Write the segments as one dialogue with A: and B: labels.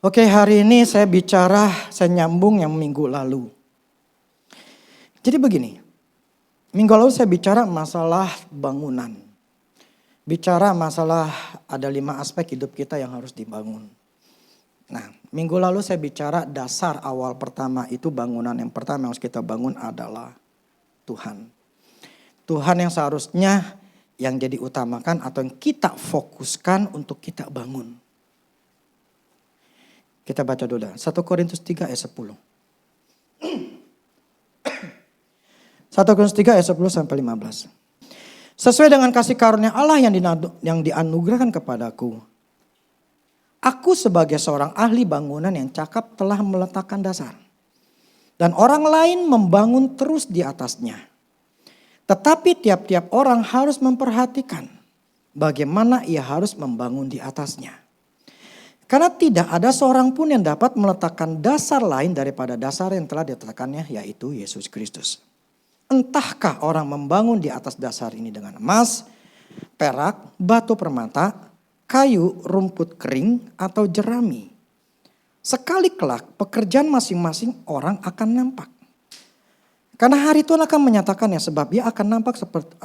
A: Oke, hari ini saya nyambung yang minggu lalu. Jadi begini, minggu lalu saya bicara masalah bangunan. Bicara masalah ada 5 aspek hidup kita yang harus dibangun. Nah, minggu lalu saya bicara dasar awal pertama itu bangunan yang pertama yang harus kita bangun adalah Tuhan. Tuhan yang seharusnya yang jadi utamakan atau yang kita fokuskan untuk kita bangun. Kita baca dulu 1 Korintus 3 ayat 10. 1 Korintus 3 ayat 10 sampai 15. Sesuai dengan kasih karunia Allah yang dianugerahkan kepadaku. Aku sebagai seorang ahli bangunan yang cakap telah meletakkan dasar. Dan orang lain membangun terus di atasnya. Tetapi tiap-tiap orang harus memperhatikan bagaimana ia harus membangun di atasnya. Karena tidak ada seorang pun yang dapat meletakkan dasar lain daripada dasar yang telah diletakkannya, yaitu Yesus Kristus. Entahkah orang membangun di atas dasar ini dengan emas, perak, batu permata, kayu, rumput kering, atau jerami. Sekali kelak pekerjaan masing-masing orang akan nampak. Karena hari Tuhan akan menyatakannya, sebab ia akan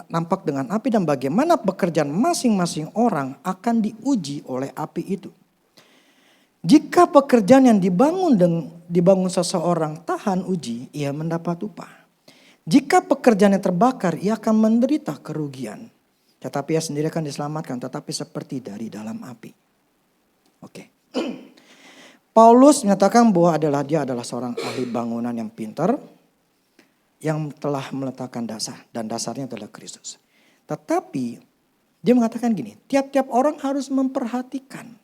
A: nampak dengan api, dan bagaimana pekerjaan masing-masing orang akan diuji oleh api itu. Jika pekerjaan yang dibangun seseorang tahan uji, ia mendapat upah. Jika pekerjaan yang terbakar, ia akan menderita kerugian. Tetapi ia sendiri akan diselamatkan, tetapi seperti dari dalam api. Oke. Paulus menyatakan bahwa dia adalah seorang ahli bangunan yang pintar, yang telah meletakkan dasar, dan dasarnya adalah Kristus. Tetapi dia mengatakan gini, tiap-tiap orang harus memperhatikan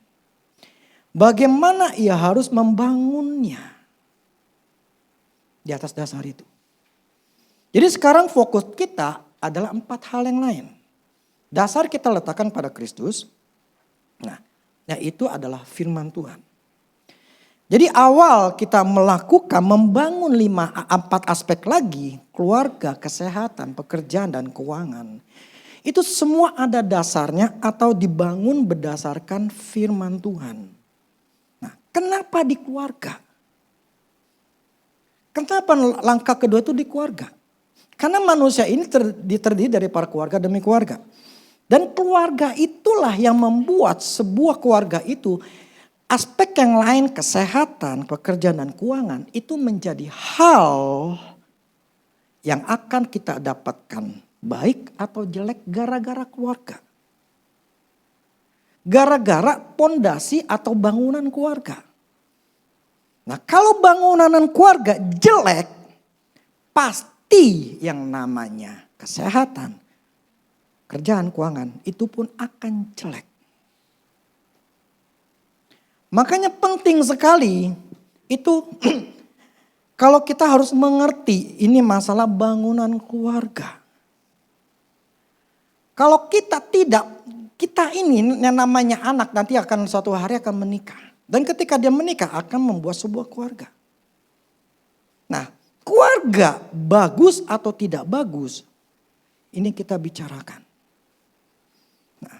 A: bagaimana ia harus membangunnya di atas dasar itu. Jadi sekarang fokus kita adalah 4 hal yang lain. Dasar kita letakkan pada Kristus. Nah, yaitu adalah firman Tuhan. Jadi awal kita membangun 4 aspek lagi. Keluarga, kesehatan, pekerjaan, dan keuangan. Itu semua ada dasarnya atau dibangun berdasarkan firman Tuhan. Kenapa di keluarga? Kenapa langkah kedua itu di keluarga? Karena manusia ini terdiri dari para keluarga demi keluarga. Dan keluarga itulah yang membuat sebuah keluarga itu aspek yang lain, kesehatan, pekerjaan, dan keuangan itu menjadi hal yang akan kita dapatkan baik atau jelek gara-gara keluarga. Gara-gara pondasi atau bangunan keluarga. Nah, kalau bangunan keluarga jelek, pasti yang namanya kesehatan, kerjaan, keuangan itu pun akan jelek. Makanya penting sekali itu kalau kita harus mengerti ini masalah bangunan keluarga. Kalau kita ini yang namanya anak nanti akan suatu hari akan menikah. Dan ketika dia menikah akan membuat sebuah keluarga. Nah, keluarga bagus atau tidak bagus, ini kita bicarakan. Nah,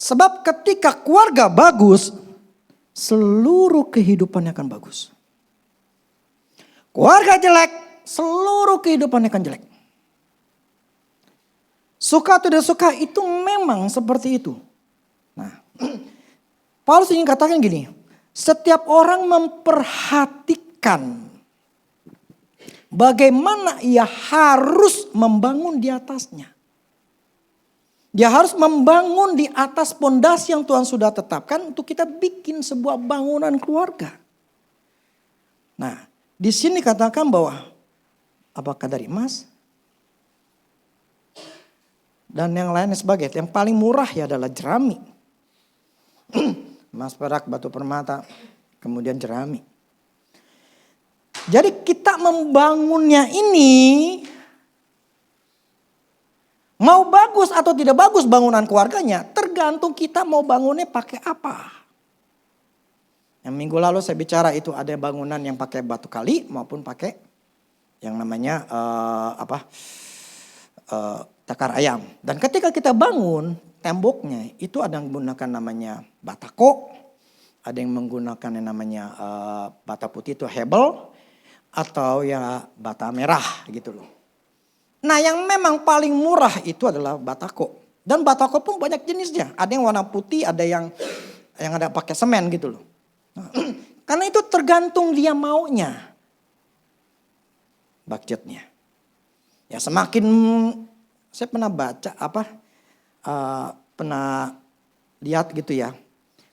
A: sebab ketika keluarga bagus, seluruh kehidupannya akan bagus. Keluarga jelek, seluruh kehidupannya akan jelek. Suka atau tidak suka itu memang seperti itu. Nah, Paulus ingin katakan gini. Setiap orang memperhatikan bagaimana ia harus membangun di atasnya. Dia harus membangun di atas pondasi yang Tuhan sudah tetapkan untuk kita bikin sebuah bangunan keluarga. Nah, di sini katakan bahwa apakah dari emas dan yang lainnya sebagainya. Yang paling murah ya adalah jerami. Emas, perak, batu permata, kemudian jerami. Jadi kita membangunnya ini, mau bagus atau tidak bagus bangunan keluarganya, tergantung kita mau bangunnya pakai apa. Yang minggu lalu saya bicara itu ada bangunan yang pakai batu kali maupun pakai yang namanya takar ayam. Dan ketika kita bangun, temboknya itu ada yang menggunakan namanya batako, Ada yang menggunakan yang namanya bata putih itu hebel. Atau ya bata merah gitu loh. Nah yang memang paling murah itu adalah batako. Dan batako pun banyak jenisnya. Ada yang warna putih, ada yang ada pakai semen gitu loh. Nah, karena itu tergantung dia maunya. Budgetnya. Ya semakin, saya pernah baca pernah lihat gitu ya.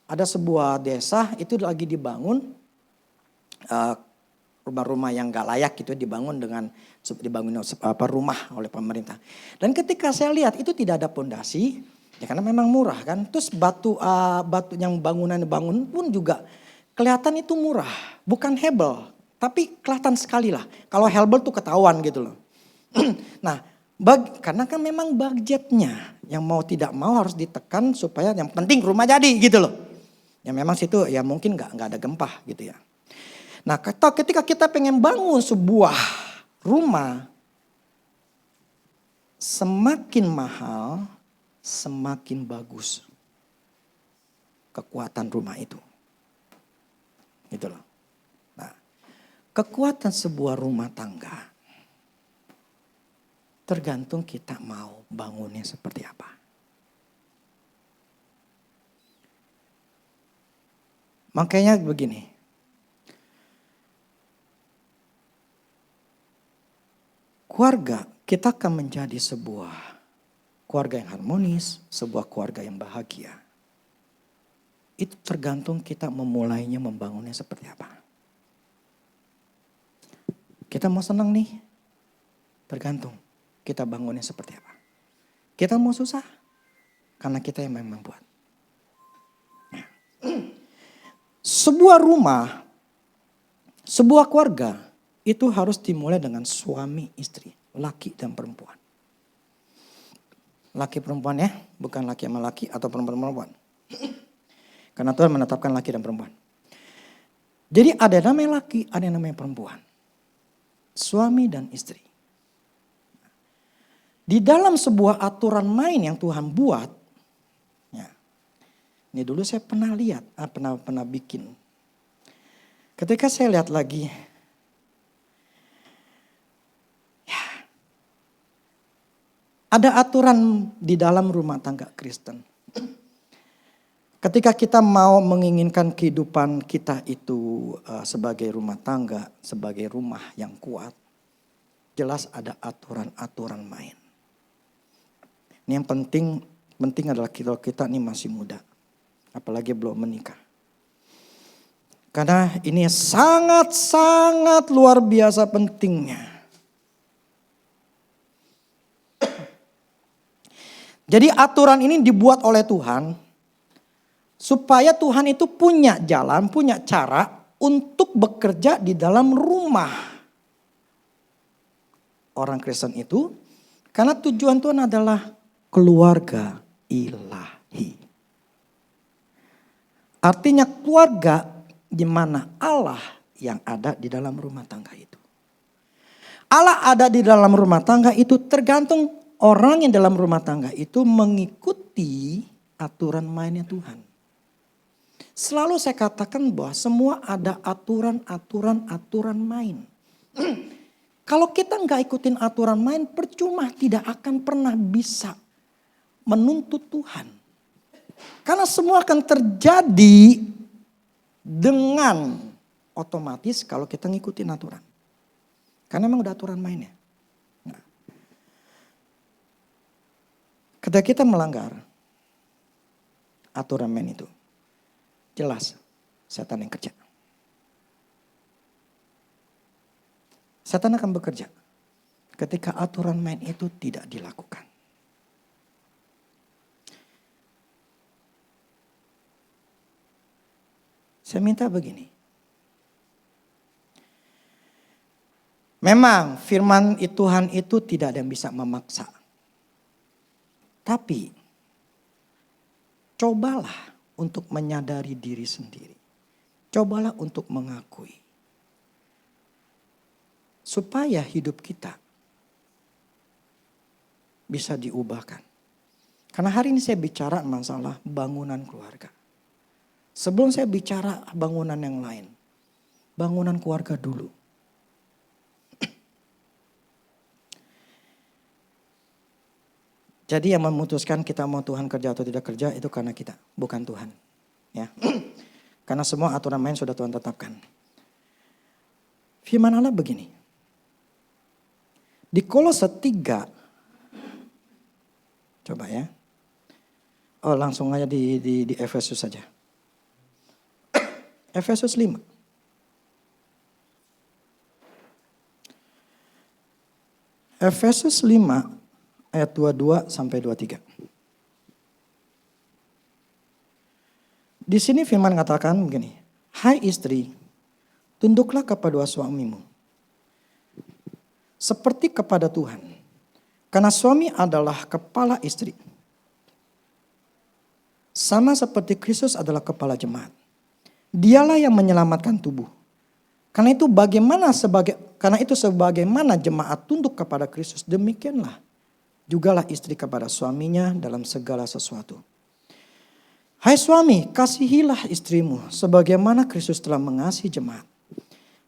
A: Ada sebuah desa itu lagi dibangun. Rumah-rumah yang gak layak gitu dibangun rumah oleh pemerintah. Dan ketika saya lihat itu tidak ada pondasi, ya karena memang murah kan. Terus batu yang bangunan pun juga kelihatan itu murah, bukan hebel, tapi kelihatan sekali lah. Kalau hebel tuh ketahuan gitu loh. Nah, karena kan memang budgetnya yang mau tidak mau harus ditekan supaya yang penting rumah jadi gitu loh. Ya memang situ ya mungkin nggak ada gempa gitu ya. Nah ketika kita pengen bangun sebuah rumah, semakin mahal, semakin bagus kekuatan rumah itu. Gitu loh. Nah, kekuatan sebuah rumah tangga tergantung kita mau bangunnya seperti apa. Makanya begini. Keluarga kita akan menjadi sebuah keluarga yang harmonis, sebuah keluarga yang bahagia. Itu tergantung kita memulainya, membangunnya seperti apa. Kita mau senang nih, tergantung kita bangunnya seperti apa. Kita mau susah, karena kita yang memang buat. Sebuah rumah, sebuah keluarga, itu harus dimulai dengan suami istri, laki dan perempuan. Laki perempuan ya, bukan laki sama laki atau perempuan. Karena Tuhan menetapkan laki dan perempuan. Jadi ada yang namanya laki, ada yang namanya perempuan. Suami dan istri. Di dalam sebuah aturan main yang Tuhan buat, ya, ini dulu saya pernah lihat, pernah bikin. Ketika saya lihat lagi, ada aturan di dalam rumah tangga Kristen. Ketika kita mau menginginkan kehidupan kita itu sebagai rumah tangga, sebagai rumah yang kuat, jelas ada aturan-aturan main. Ini yang penting adalah kita ini masih muda, apalagi belum menikah. Karena ini sangat-sangat luar biasa pentingnya. Jadi aturan ini dibuat oleh Tuhan supaya Tuhan itu punya jalan, punya cara untuk bekerja di dalam rumah orang Kristen itu. Karena tujuan Tuhan adalah keluarga ilahi. Artinya keluarga di mana Allah yang ada di dalam rumah tangga itu. Allah ada di dalam rumah tangga itu tergantung orang yang dalam rumah tangga itu mengikuti aturan mainnya Tuhan. Selalu saya katakan bahwa semua ada aturan main. Kalau kita nggak ikutin aturan main, percuma, tidak akan pernah bisa menuntut Tuhan. Karena semua akan terjadi dengan otomatis kalau kita ngikutin aturan. Karena memang udah aturan mainnya. Ketika kita melanggar aturan main itu, jelas setan yang kerja. Setan akan bekerja ketika aturan main itu tidak dilakukan. Saya minta begini. Memang firman Tuhan itu tidak ada yang bisa memaksa. Tapi cobalah untuk menyadari diri sendiri. Cobalah untuk mengakui. Supaya hidup kita bisa diubahkan. Karena hari ini saya bicara masalah bangunan keluarga. Sebelum saya bicara bangunan yang lain. Bangunan keluarga dulu. Jadi yang memutuskan kita mau Tuhan kerja atau tidak kerja itu karena kita, bukan Tuhan. Ya. Karena semua aturan main sudah Tuhan tetapkan. Firman Allah begini. Di Kolose 3. Coba ya. Oh langsung aja di Efesus saja. Efesus 5. Efesus 5 ayat 22 sampai 23. Di sini firman katakan begini. Hai istri, tunduklah kepada suamimu. Seperti kepada Tuhan. Karena suami adalah kepala istri. Sama seperti Kristus adalah kepala jemaat. Dialah yang menyelamatkan tubuh. Karena itu sebagaimana jemaat tunduk kepada Kristus, demikianlah jugalah istri kepada suaminya dalam segala sesuatu. Hai suami, kasihilah istrimu sebagaimana Kristus telah mengasihi jemaat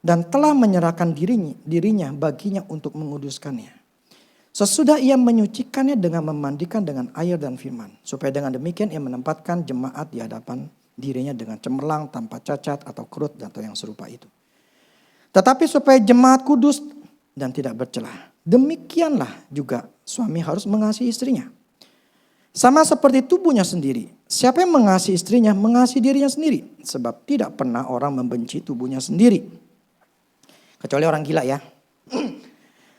A: dan telah menyerahkan dirinya baginya untuk menguduskannya. Sesudah ia menyucikannya dengan memandikan dengan air dan firman, supaya dengan demikian ia menempatkan jemaat di hadapan dirinya dengan cemerlang, tanpa cacat atau kerut atau yang serupa itu. Tetapi supaya jemaat kudus dan tidak bercelah. Demikianlah juga suami harus mengasihi istrinya. Sama seperti tubuhnya sendiri. Siapa yang mengasihi istrinya, mengasihi dirinya sendiri. Sebab tidak pernah orang membenci tubuhnya sendiri. Kecuali orang gila ya.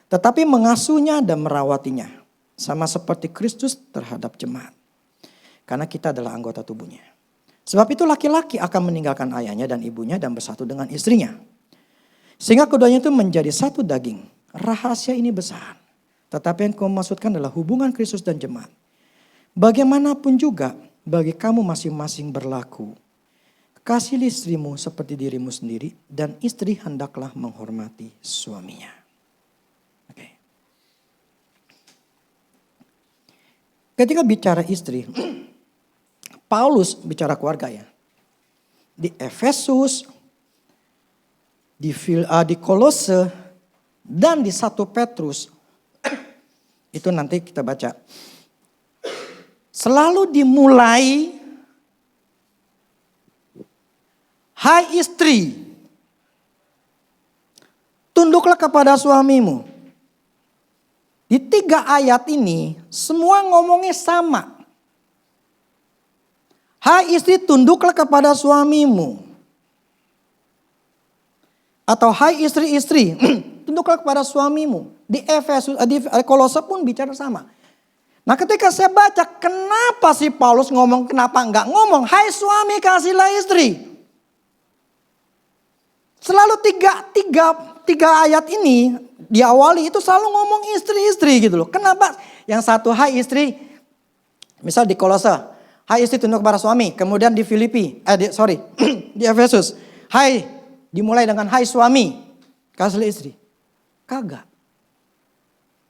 A: Tetapi mengasuhnya dan merawatinya. Sama seperti Kristus terhadap jemaat. Karena kita adalah anggota tubuhnya. Sebab itu laki-laki akan meninggalkan ayahnya dan ibunya dan bersatu dengan istrinya. Sehingga keduanya itu menjadi satu daging. Rahasia ini besar. Tetapi yang kau maksudkan adalah hubungan Kristus dan jemaat. Bagaimanapun juga bagi kamu masing-masing berlaku. Kasihi istrimu seperti dirimu sendiri dan istri hendaklah menghormati suaminya. Oke. Ketika bicara istri, Paulus bicara keluarga ya. Di Efesus, di Kolose, dan di 1 Petrus. Itu nanti kita baca. Selalu dimulai, hai istri, tunduklah kepada suamimu. Di 3 ayat ini semua ngomongnya sama. Hai istri, tunduklah kepada suamimu. Atau hai istri-istri, tunduklah kepada suamimu. Di Efesus, di Kolose pun bicara sama. Nah ketika saya baca, kenapa sih Paulus ngomong, kenapa enggak ngomong, hai suami kasihlah istri. Selalu tiga ayat ini diawali itu selalu ngomong istri-istri gitu loh. Kenapa? Yang satu hai istri, misal di Kolose, hai istri tunduk kepada suami. Kemudian di di Efesus, hai dimulai dengan hai suami kasihlah istri. Kagak.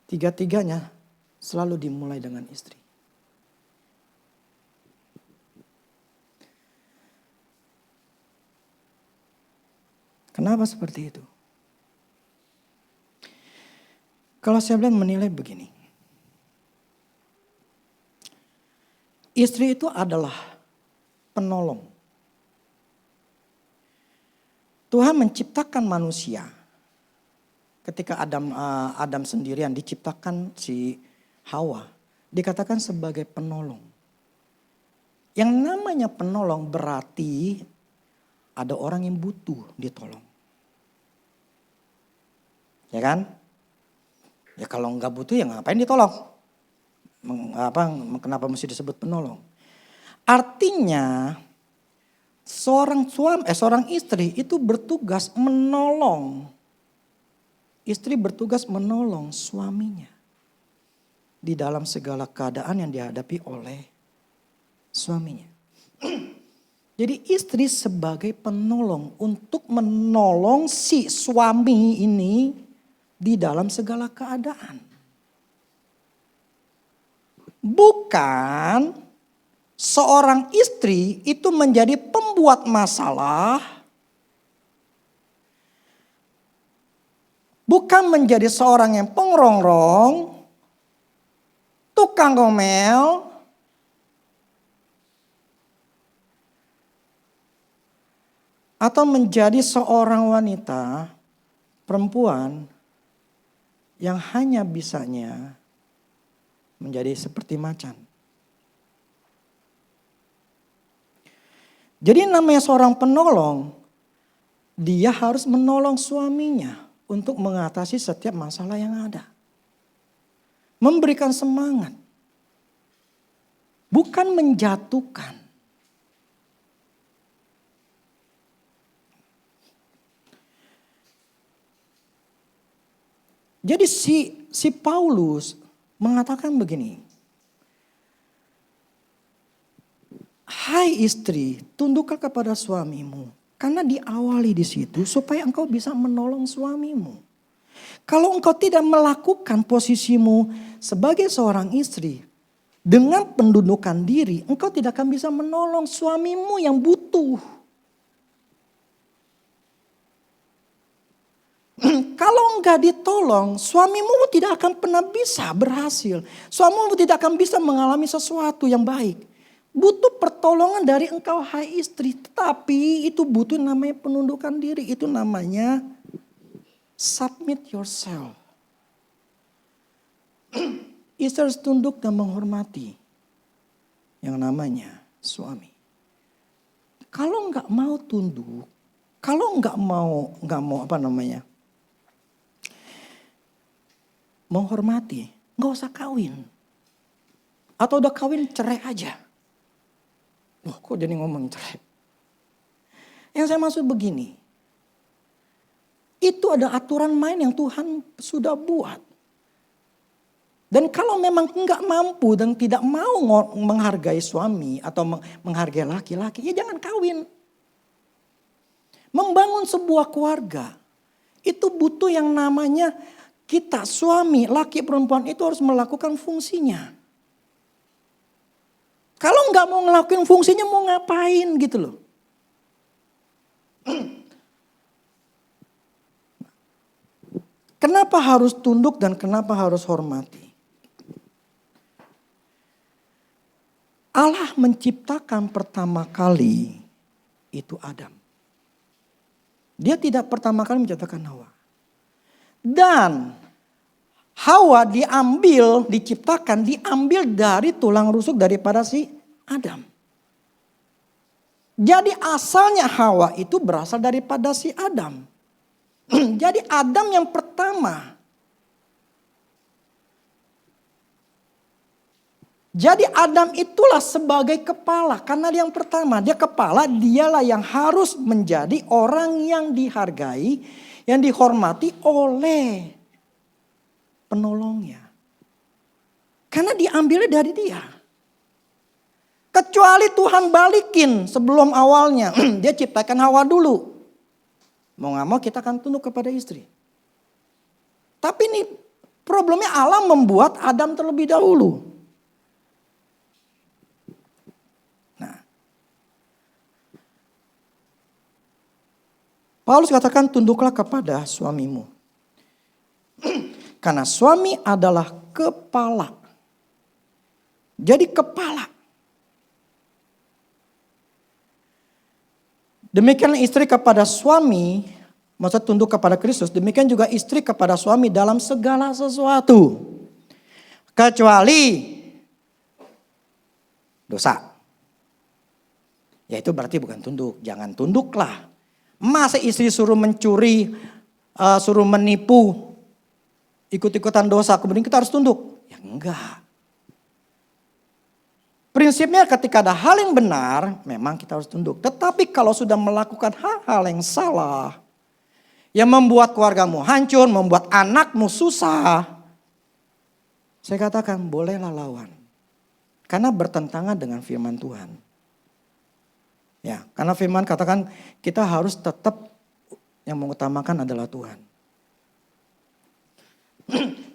A: Tiga-tiganya selalu dimulai dengan istri. Kenapa seperti itu? Kalau saya bilang menilai begini. Istri itu adalah penolong. Tuhan menciptakan manusia. Ketika Adam sendirian diciptakan si Hawa. Dikatakan sebagai penolong. Yang namanya penolong berarti ada orang yang butuh ditolong. Ya kan? Ya kalau nggak butuh ya ngapain ditolong? Kenapa mesti disebut penolong? Artinya seorang istri itu bertugas menolong. Istri bertugas menolong suaminya. Di dalam segala keadaan yang dihadapi oleh suaminya. Jadi istri sebagai penolong untuk menolong si suami ini di dalam segala keadaan. Bukan seorang istri itu menjadi pembuat masalah, bukan menjadi seorang yang pengerongrong, tukang ngomel, atau menjadi seorang wanita, perempuan yang hanya bisanya menjadi seperti macan. Jadi namanya seorang penolong, dia harus menolong suaminya untuk mengatasi setiap masalah yang ada. Memberikan semangat. Bukan menjatuhkan. Jadi si Paulus mengatakan begini. Hai istri, tunduklah kepada suamimu. Karena diawali di situ supaya engkau bisa menolong suamimu. Kalau engkau tidak melakukan posisimu sebagai seorang istri dengan pendudukan diri, engkau tidak akan bisa menolong suamimu yang butuh. Kalau enggak ditolong, suamimu tidak akan pernah bisa berhasil. Suamimu tidak akan bisa mengalami sesuatu yang baik. Butuh pertolongan dari engkau hai istri. Tetapi itu butuh namanya penundukan diri. Itu namanya submit yourself. Istri harus tunduk dan menghormati yang namanya suami. Kalau enggak mau tunduk, kalau enggak mau menghormati, enggak usah kawin. Atau udah kawin cerai aja. Loh, kok jadi ngomong cerai? Yang saya maksud begini. Itu ada aturan main yang Tuhan sudah buat. Dan kalau memang enggak mampu dan tidak mau menghargai suami atau menghargai laki-laki, ya jangan kawin. Membangun sebuah keluarga, itu butuh yang namanya kita suami, laki perempuan itu harus melakukan fungsinya. Kalau nggak mau ngelakuin fungsinya mau ngapain gitu loh. Kenapa harus tunduk dan kenapa harus hormati? Allah menciptakan pertama kali itu Adam. Dia tidak pertama kali menciptakan Hawa. Dan Hawa diciptakan dari tulang rusuk daripada si Adam. Jadi asalnya Hawa itu berasal daripada si Adam. Jadi Adam yang pertama. Jadi Adam itulah sebagai kepala. Karena dia yang pertama, dia kepala, dialah yang harus menjadi orang yang dihargai, yang dihormati oleh penolongnya. Karena diambilnya dari dia. Kecuali Tuhan balikin sebelum awalnya. Dia ciptakan Hawa dulu. Mau gak mau kita akan tunduk kepada istri. Tapi ini problemnya Allah membuat Adam terlebih dahulu. Nah, Paulus katakan tunduklah kepada suamimu. Karena suami adalah kepala. Jadi kepala. Demikian istri kepada suami, maksud tunduk kepada Kristus. Demikian juga istri kepada suami dalam segala sesuatu. Kecuali dosa. Ya itu berarti bukan tunduk. Jangan tunduklah. Masa istri suruh mencuri, suruh menipu, ikut-ikutan dosa, kemudian kita harus tunduk? Ya enggak. Prinsipnya ketika ada hal yang benar, memang kita harus tunduk. Tetapi kalau sudah melakukan hal-hal yang salah, yang membuat keluargamu hancur, membuat anakmu susah, saya katakan bolehlah lawan. Karena bertentangan dengan firman Tuhan. Ya, karena firman katakan kita harus tetap yang mengutamakan adalah Tuhan.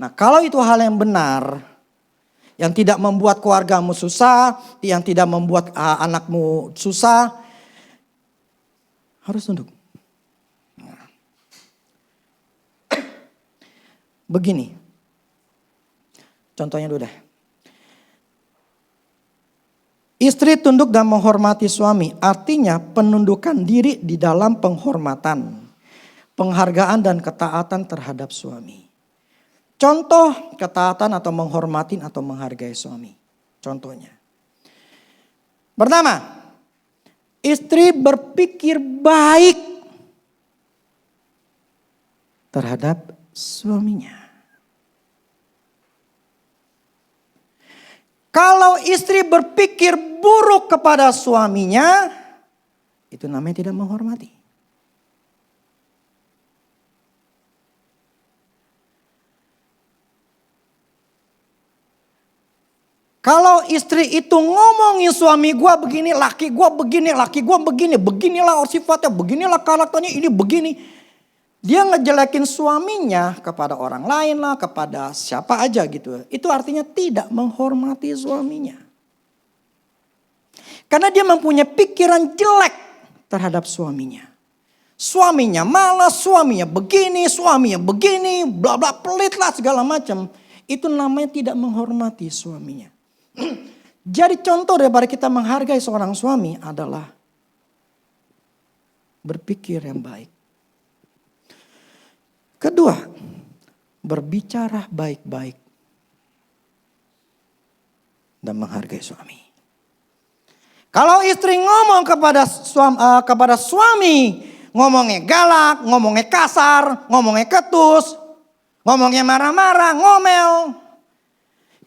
A: Nah kalau itu hal yang benar, Yang tidak membuat keluargamu susah, yang tidak membuat anakmu susah. Harus tunduk. Begini. Contohnya dulu deh. Istri tunduk dan menghormati suami, artinya penundukan diri di dalam penghormatan, penghargaan dan ketaatan terhadap suami. Contoh ketaatan atau menghormati atau menghargai suami. Contohnya. Pertama, istri berpikir baik terhadap suaminya. Kalau istri berpikir buruk kepada suaminya, itu namanya tidak menghormati. Kalau istri itu ngomongin suami gue begini, laki gue begini, beginilah sifatnya, beginilah karakternya, ini begini. Dia ngejelekin suaminya kepada orang lain lah, kepada siapa aja gitu. Itu artinya tidak menghormati suaminya. Karena dia mempunyai pikiran jelek terhadap suaminya. Suaminya malas, suaminya begini, bla bla pelit lah segala macam. Itu namanya tidak menghormati suaminya. Jadi contoh daripada kita menghargai seorang suami adalah berpikir yang baik. Kedua, berbicara baik-baik dan menghargai suami. Kalau istri ngomong kepada suami, ngomongnya galak, ngomongnya kasar, ngomongnya ketus, ngomongnya marah-marah, ngomel.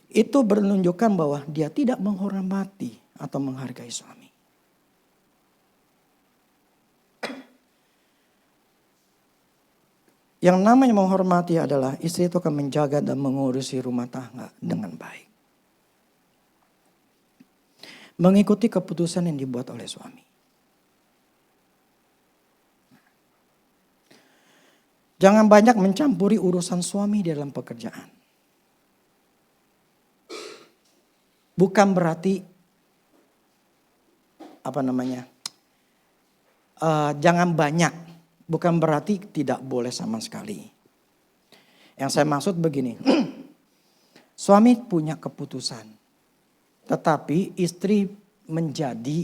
A: Itu menunjukkan bahwa dia tidak menghormati atau menghargai suami. Yang namanya menghormati adalah istri itu akan menjaga dan mengurusi rumah tangga dengan baik. Mengikuti keputusan yang dibuat oleh suami. Jangan banyak mencampuri urusan suami di dalam pekerjaan. Bukan berarti jangan banyak. Bukan berarti tidak boleh sama sekali. Yang saya maksud begini. Suami punya keputusan. Tetapi istri menjadi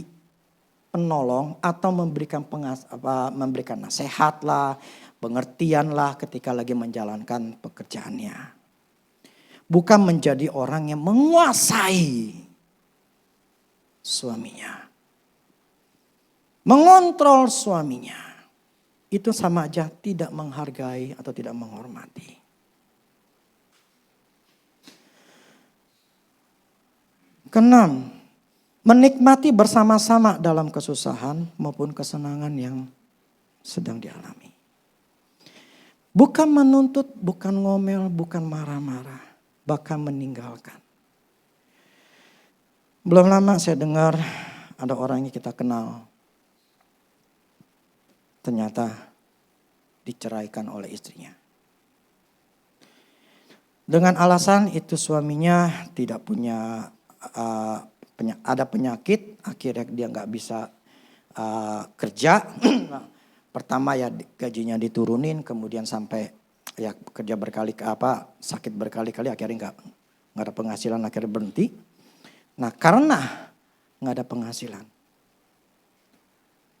A: penolong atau memberikan nasihat lah, pengertian lah ketika lagi menjalankan pekerjaannya. Bukan menjadi orang yang menguasai suaminya. Mengontrol suaminya. Itu sama aja tidak menghargai atau tidak menghormati. Keenam, menikmati bersama-sama dalam kesusahan maupun kesenangan yang sedang dialami. Bukan menuntut, bukan ngomel, bukan marah-marah, bahkan meninggalkan. Belum lama saya dengar ada orang yang kita kenal. Ternyata diceraikan oleh istrinya. Dengan alasan itu suaminya tidak punya ada penyakit, akhirnya dia nggak bisa kerja. Pertama ya gajinya diturunin, kemudian sampai ya kerja sakit berkali-kali, akhirnya nggak ada penghasilan, akhirnya berhenti. Nah karena nggak ada penghasilan,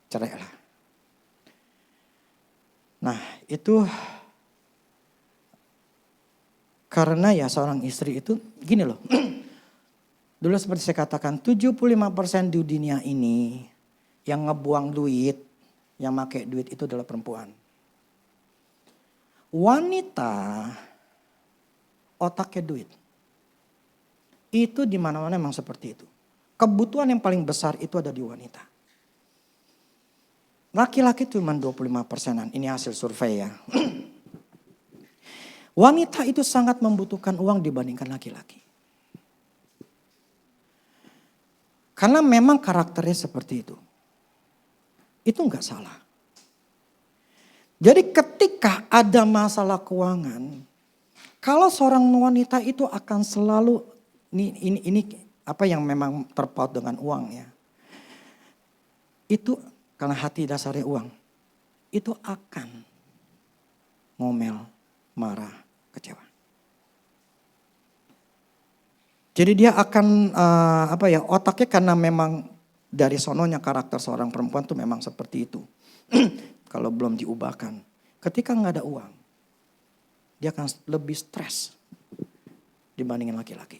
A: cerailah. Nah itu karena ya seorang istri itu gini loh. Dulu seperti saya katakan 75% di dunia ini yang ngebuang duit, yang pakai duit itu adalah perempuan. Wanita otaknya duit. Itu di mana-mana memang seperti itu. Kebutuhan yang paling besar itu ada di wanita. Laki-laki cuma 25%-an, ini hasil survei ya. Wanita itu sangat membutuhkan uang dibandingkan laki-laki. Karena memang karakternya seperti itu. Itu enggak salah. Jadi ketika ada masalah keuangan, kalau seorang wanita itu akan selalu Ini apa yang memang terpaut dengan uang ya. Itu karena hati dasarnya uang. Itu akan ngomel, marah, kecewa. Jadi dia akan otaknya karena memang dari sononya karakter seorang perempuan tuh memang seperti itu. Kalau belum diubahkan. Ketika nggak ada uang, dia akan lebih stres dibandingin laki-laki.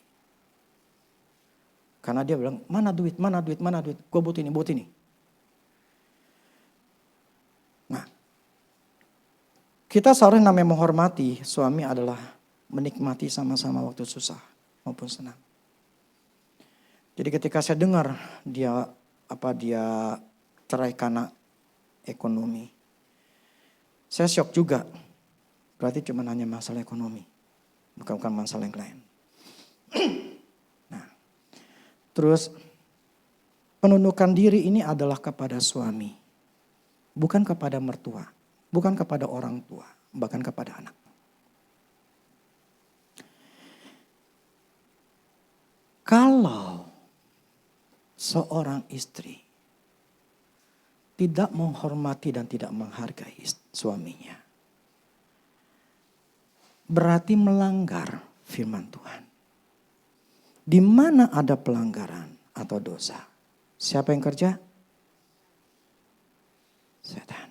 A: Karena dia bilang, mana duit, gue butuh ini. Nah, kita seharusnya namanya menghormati suami adalah menikmati sama-sama waktu susah maupun senang. Jadi ketika saya dengar dia cerai karena ekonomi, saya syok juga. Berarti cuma hanya masalah ekonomi, bukan masalah yang lain. Nah, terus penundukan diri ini adalah kepada suami, bukan kepada mertua, bukan kepada orang tua, bahkan kepada anak. Kalau seorang istri tidak menghormati dan tidak menghargai suaminya, berarti melanggar firman Tuhan. Di mana ada pelanggaran atau dosa, siapa yang kerja? Setan.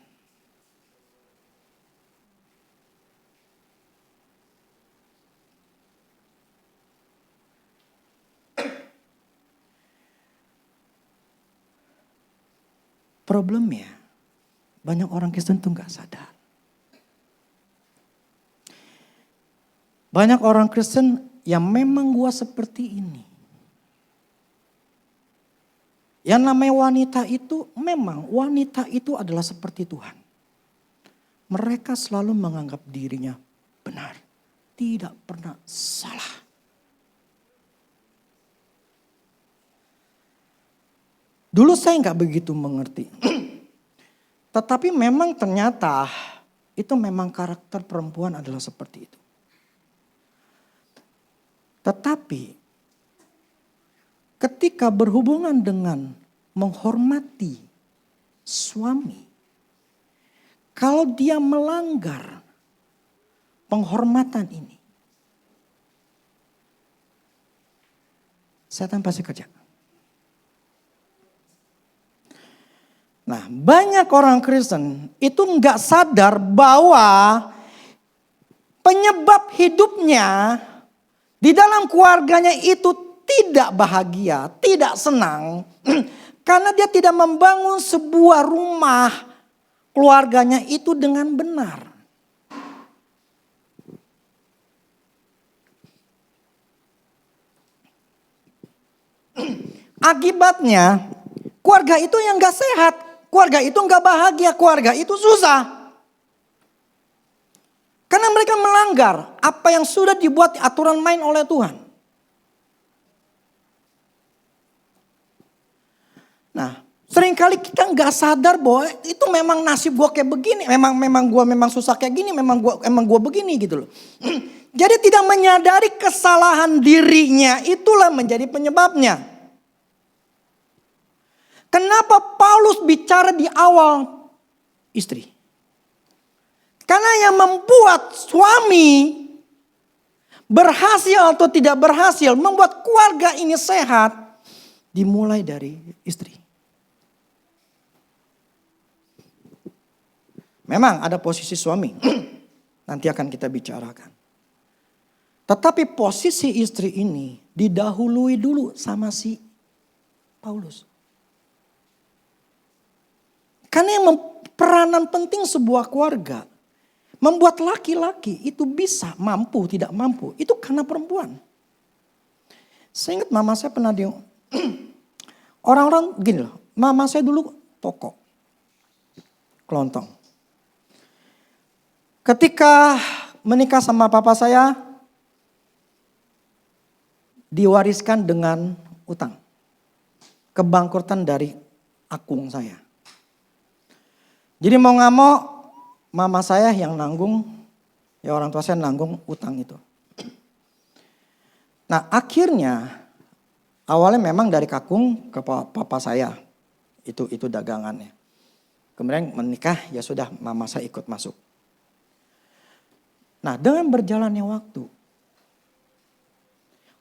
A: Problemnya banyak orang Kristen tuh gak sadar. Banyak orang Kristen yang memang gua seperti ini. Yang namanya wanita itu, memang wanita itu adalah seperti Tuhan. Mereka selalu menganggap dirinya benar. Tidak pernah salah. Dulu saya nggak begitu mengerti. Tetapi memang ternyata itu memang karakter perempuan adalah seperti itu. Tetapi ketika berhubungan dengan menghormati suami, kalau dia melanggar penghormatan ini, setan pasti kerja. Nah, banyak orang Kristen itu nggak sadar bahwa penyebab hidupnya di dalam keluarganya itu tidak bahagia, tidak senang. Karena dia tidak membangun sebuah rumah keluarganya itu dengan benar. Akibatnya keluarga itu yang gak sehat. Keluarga itu gak bahagia, keluarga itu susah. Karena mereka melanggar apa yang sudah dibuat aturan main oleh Tuhan. Nah, seringkali kita gak sadar bahwa itu memang nasib gue kayak begini. Memang gue memang susah kayak gini, emang gue begini gitu loh. Jadi tidak menyadari kesalahan dirinya itulah menjadi penyebabnya. Kenapa Paulus bicara di awal istri? Karena yang membuat suami berhasil atau tidak berhasil, membuat keluarga ini sehat, dimulai dari istri. Memang ada posisi suami, nanti akan kita bicarakan. Tetapi posisi istri ini didahului dulu sama si Paulus. Karena yang peranan penting sebuah keluarga, membuat laki-laki itu bisa mampu, tidak mampu, itu karena perempuan. Saya ingat mama saya pernah orang-orang gini loh, mama saya dulu toko, kelontong. Ketika menikah sama papa saya, diwariskan dengan utang. Kebangkrutan dari akung saya. Jadi mau gak mau mama saya yang nanggung, ya orang tua saya nanggung utang itu. Nah akhirnya awalnya memang dari kakung ke papa saya. Itu dagangannya. Kemudian menikah, ya sudah mama saya ikut masuk. Nah dengan berjalannya waktu,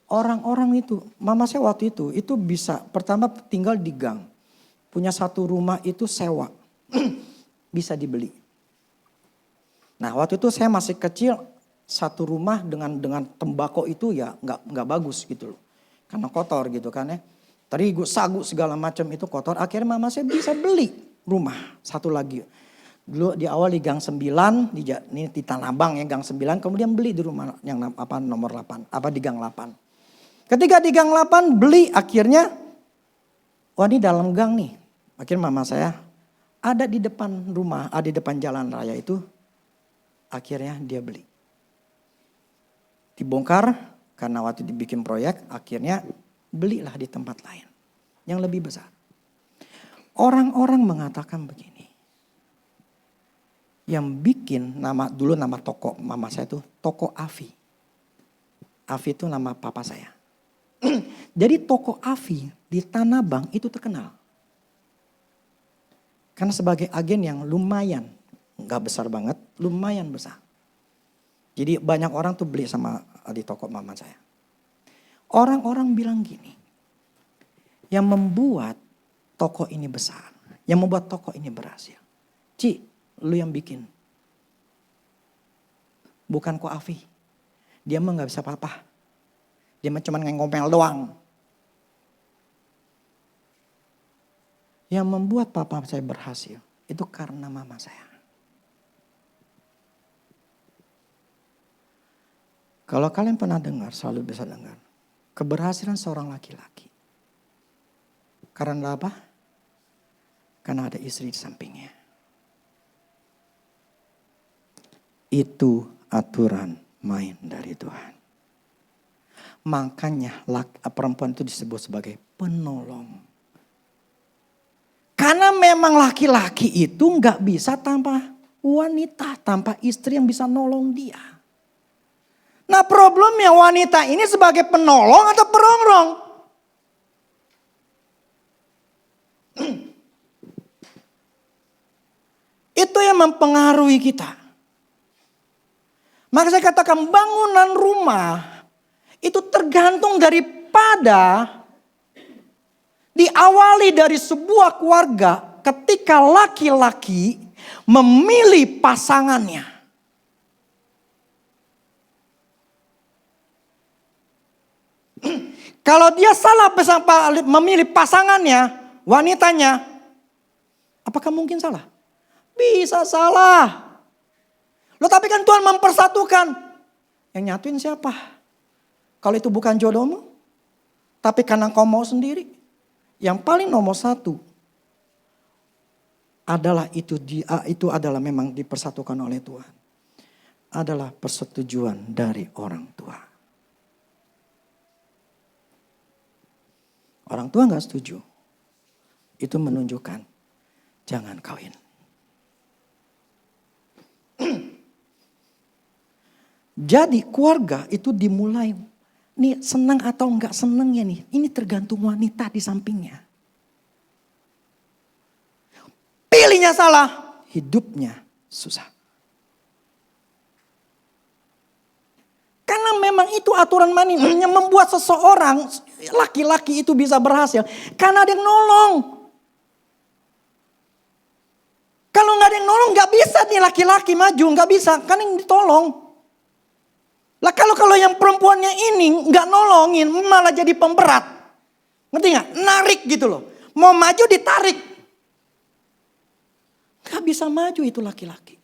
A: orang-orang itu, mama saya waktu itu bisa pertama tinggal di gang. Punya satu rumah itu sewa, bisa dibeli. Nah waktu itu saya masih kecil, satu rumah dengan tembakau itu ya nggak bagus gitu loh. Karena kotor gitu kan ya. Terigu, sagu segala macam itu kotor. Akhirnya mama saya bisa beli rumah satu lagi. Dulu di awal di Gang 9, ini di Tanah Abang ya Gang 9. Kemudian beli di rumah yang nomor 8, di Gang 8. Ketika di Gang 8 beli akhirnya, wah ini dalam gang nih. Akhirnya mama saya ada di depan rumah, ada di depan jalan raya itu. Akhirnya dia beli. Dibongkar karena waktu dibikin proyek akhirnya belilah di tempat lain yang lebih besar. Orang-orang mengatakan begini. Yang bikin nama toko mama saya itu toko Avi. Avi itu nama papa saya. Jadi toko Avi di Tanah Abang itu terkenal. Karena sebagai agen yang lumayan, nggak besar banget, lumayan besar. Jadi banyak orang tuh beli sama di toko mama saya. Orang-orang bilang gini, yang membuat toko ini besar, yang membuat toko ini berhasil. Ci, lu yang bikin. Bukan kok Avi. Dia mah gak bisa apa-apa. Dia mah cuma ngomel doang. Yang membuat papa saya berhasil, itu karena mama saya. Kalau kalian pernah dengar, selalu bisa dengar. Keberhasilan seorang laki-laki. Karena apa? Karena ada istri di sampingnya. Itu aturan main dari Tuhan. Makanya perempuan itu disebut sebagai penolong. Karena memang laki-laki itu gak bisa tanpa wanita, tanpa istri yang bisa nolong dia. Nah problemnya wanita ini sebagai penolong atau perongrong? Itu yang mempengaruhi kita. Maka saya katakan bangunan rumah itu tergantung daripada diawali dari sebuah keluarga ketika laki-laki memilih pasangannya. Kalau dia salah memilih pasangannya, wanitanya, apakah mungkin salah? Bisa salah. Loh tapi kan Tuhan mempersatukan. Yang nyatuin siapa? Kalau itu bukan jodohmu, tapi karena kau mau sendiri. Yang paling nomor satu adalah itu adalah memang dipersatukan oleh Tuhan. Adalah persetujuan dari orang tua. Orang tua gak setuju. Itu menunjukkan jangan kawin. Jadi keluarga itu dimulai. Nih senang atau enggak senangnya nih. Ini tergantung wanita di sampingnya. Pilihnya salah. Hidupnya susah. Karena memang itu aturan main yang membuat seseorang laki-laki itu bisa berhasil. Karena ada yang nolong. Kalau nggak ada yang nolong nggak bisa nih laki-laki maju. Nggak bisa. Karena yang ditolong. Lah kalau yang perempuannya ini nggak nolongin malah jadi pemberat. Ngerti nggak? Narik gitu loh. Mau maju ditarik. Nggak bisa maju itu laki-laki.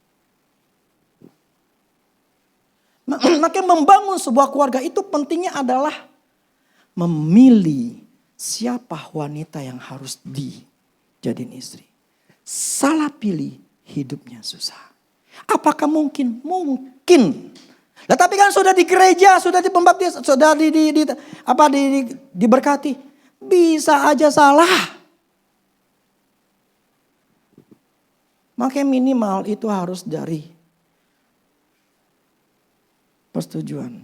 A: Makanya membangun sebuah keluarga itu pentingnya adalah memilih siapa wanita yang harus dijadiin istri. Salah pilih hidupnya susah. Apakah mungkin? Mungkin. Nah, tapi kan sudah di gereja, sudah di pembaptis, sudah diberkati. Bisa aja salah. Makanya minimal itu harus dari persetujuan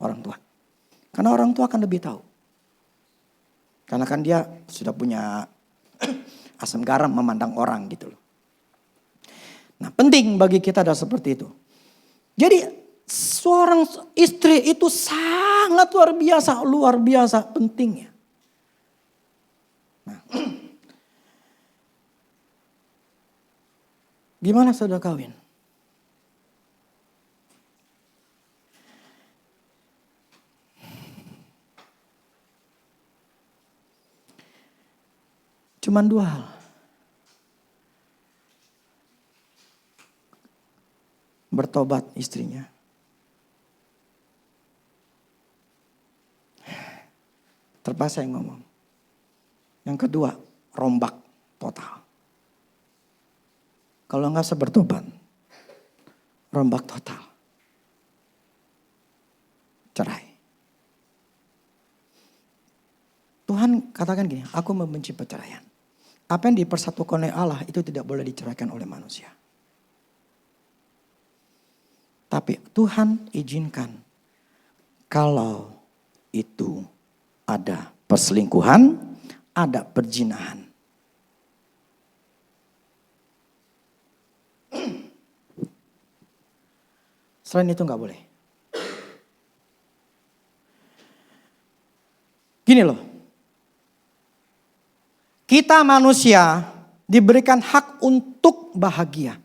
A: orang tua. Karena orang tua akan lebih tahu. Karena kan dia sudah punya asam garam memandang orang gitu loh. Nah, penting bagi kita adalah seperti itu. Jadi seorang istri itu sangat luar biasa pentingnya. Nah, gimana sudah kawin? Cuman 2 hal. Bertobat istrinya. Terpaksa yang ngomong. Yang kedua, rombak total. Kalau enggak bertobat, rombak total. Cerai. Tuhan katakan gini, aku membenci perceraian. Apa yang dipersatukan oleh Allah itu tidak boleh diceraikan oleh manusia. Tapi Tuhan izinkan kalau itu ada perselingkuhan, ada perzinahan. Selain itu nggak boleh. Gini loh. Kita manusia diberikan hak untuk bahagia.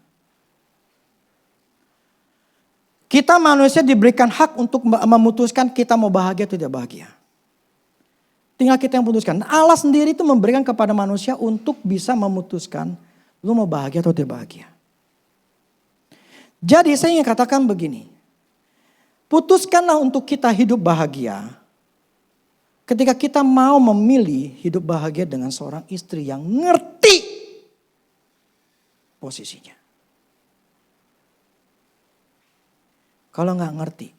A: Kita manusia diberikan hak untuk memutuskan kita mau bahagia atau tidak bahagia. Tinggal kita yang putuskan. Allah sendiri itu memberikan kepada manusia untuk bisa memutuskan lu mau bahagia atau tidak bahagia. Jadi saya ingin katakan begini. Putuskanlah untuk kita hidup bahagia. Ketika kita mau memilih hidup bahagia dengan seorang istri yang ngerti posisinya. Kalau nggak ngerti.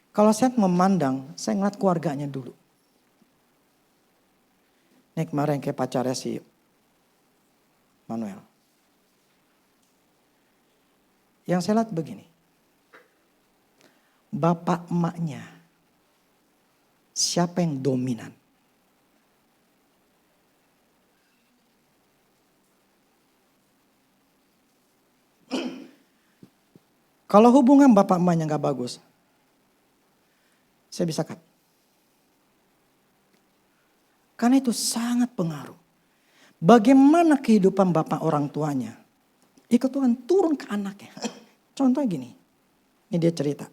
A: Kalau saya memandang, saya ngeliat keluarganya dulu. Ini kemarin kayak pacarnya si Manuel. Yang saya lihat begini. Bapak emaknya. Siapa yang dominan? Kalau hubungan bapak emaknya gak bagus, saya bisa cut. Karena itu sangat pengaruh. Bagaimana kehidupan bapak orang tuanya, ikut Tuhan turun ke anaknya. Contoh gini, ini dia cerita.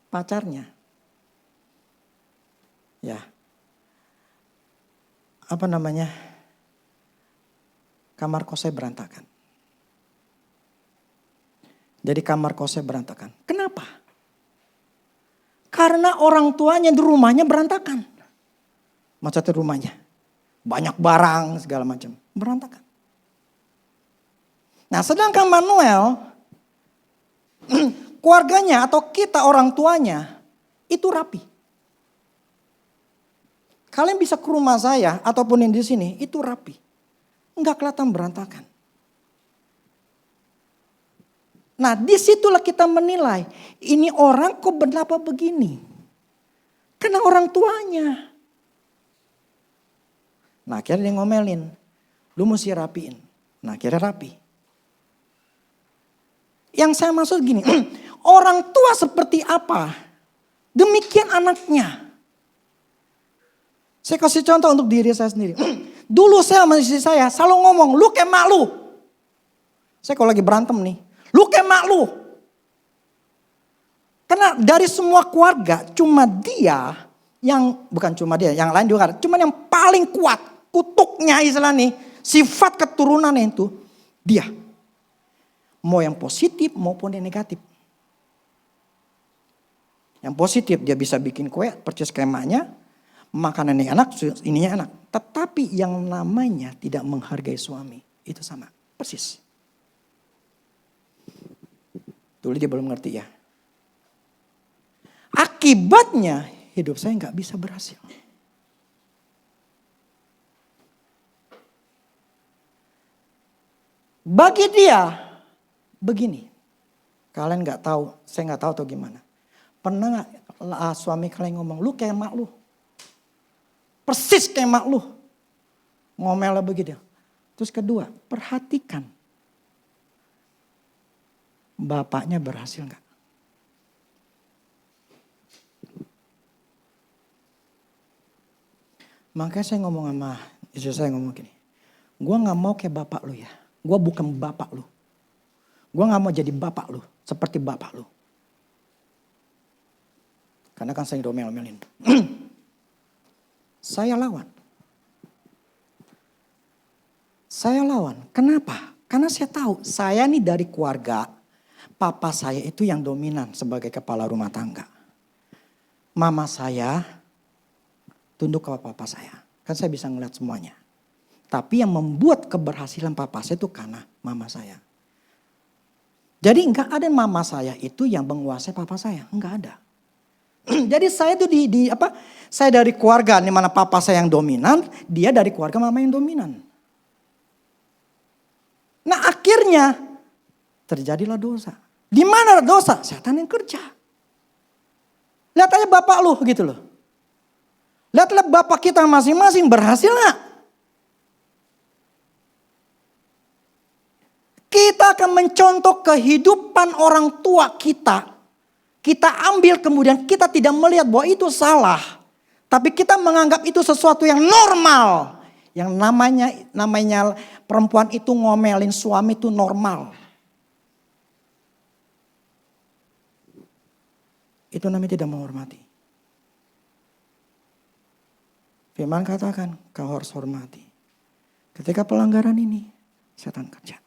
A: Pacarnya, ya, apa namanya, kamar kosnya berantakan. Jadi kamar kosnya berantakan. Kenapa? Karena orang tuanya di rumahnya berantakan. Maksudnya rumahnya. Banyak barang segala macam. Berantakan. Nah sedangkan Manuel. Keluarganya atau kita orang tuanya. Itu rapi. Kalian bisa ke rumah saya ataupun yang di sini. Itu rapi. Enggak kelihatan berantakan. Nah disitulah kita menilai. Ini orang kok kenapa begini. Karena orang tuanya. Nah akhirnya dia ngomelin. Lu mesti rapiin. Nah akhirnya rapi. Yang saya maksud gini. Orang tua seperti apa. Demikian anaknya. Saya kasih contoh untuk diri saya sendiri. Dulu saya sama istri saya selalu ngomong. Lu kayak mak lu. Saya kalau lagi berantem nih. Lu kayak mak lu. Karena dari semua keluarga cuma dia yang, bukan cuma dia, yang lain juga ada. Cuma yang paling kuat, kutuknya istilah nih, sifat keturunannya itu dia. Mau yang positif maupun yang negatif. Yang positif dia bisa bikin kue, percis kayak emaknya, makanan yang enak, ininya enak. Tetapi yang namanya tidak menghargai suami, itu sama, persis. Dulu dia belum ngerti ya. Akibatnya hidup saya nggak bisa berhasil. Bagi dia begini. Kalian nggak tahu, saya nggak tahu atau gimana. Pernah gak suami kalian ngomong, lu kayak mak lu. Persis kayak mak lu. Ngomelnya begitu. Terus kedua, perhatikan. Bapaknya berhasil gak? Makanya saya ngomong sama istri saya ngomong gini. Gue gak mau kayak bapak lu ya. Gue bukan bapak lu. Gue gak mau jadi bapak lu. Seperti bapak lu. Karena kan saya domel-melin. Saya lawan. Saya lawan. Kenapa? Karena saya tahu saya nih dari keluarga. Papa saya itu yang dominan sebagai kepala rumah tangga. Mama saya tunduk ke papa saya. Kan saya bisa ngeliat semuanya. Tapi yang membuat keberhasilan papa saya itu karena mama saya. Jadi enggak ada mama saya itu yang menguasai papa saya. Enggak ada. Jadi saya tuh saya dari keluarga di mana papa saya yang dominan, dia dari keluarga mama yang dominan. Nah akhirnya terjadilah dosa. Di mana dosa? Setan yang kerja. Lihat aja bapak lu gitu loh. Lihatlah bapak kita masing-masing berhasil gak? Kita akan mencontoh kehidupan orang tua kita. Kita ambil kemudian kita tidak melihat bahwa itu salah. Tapi kita menganggap itu sesuatu yang normal. Yang namanya perempuan itu ngomelin suami itu normal. Itu namanya tidak menghormati. Firman katakan kau harus hormati. Ketika pelanggaran ini setan kerja.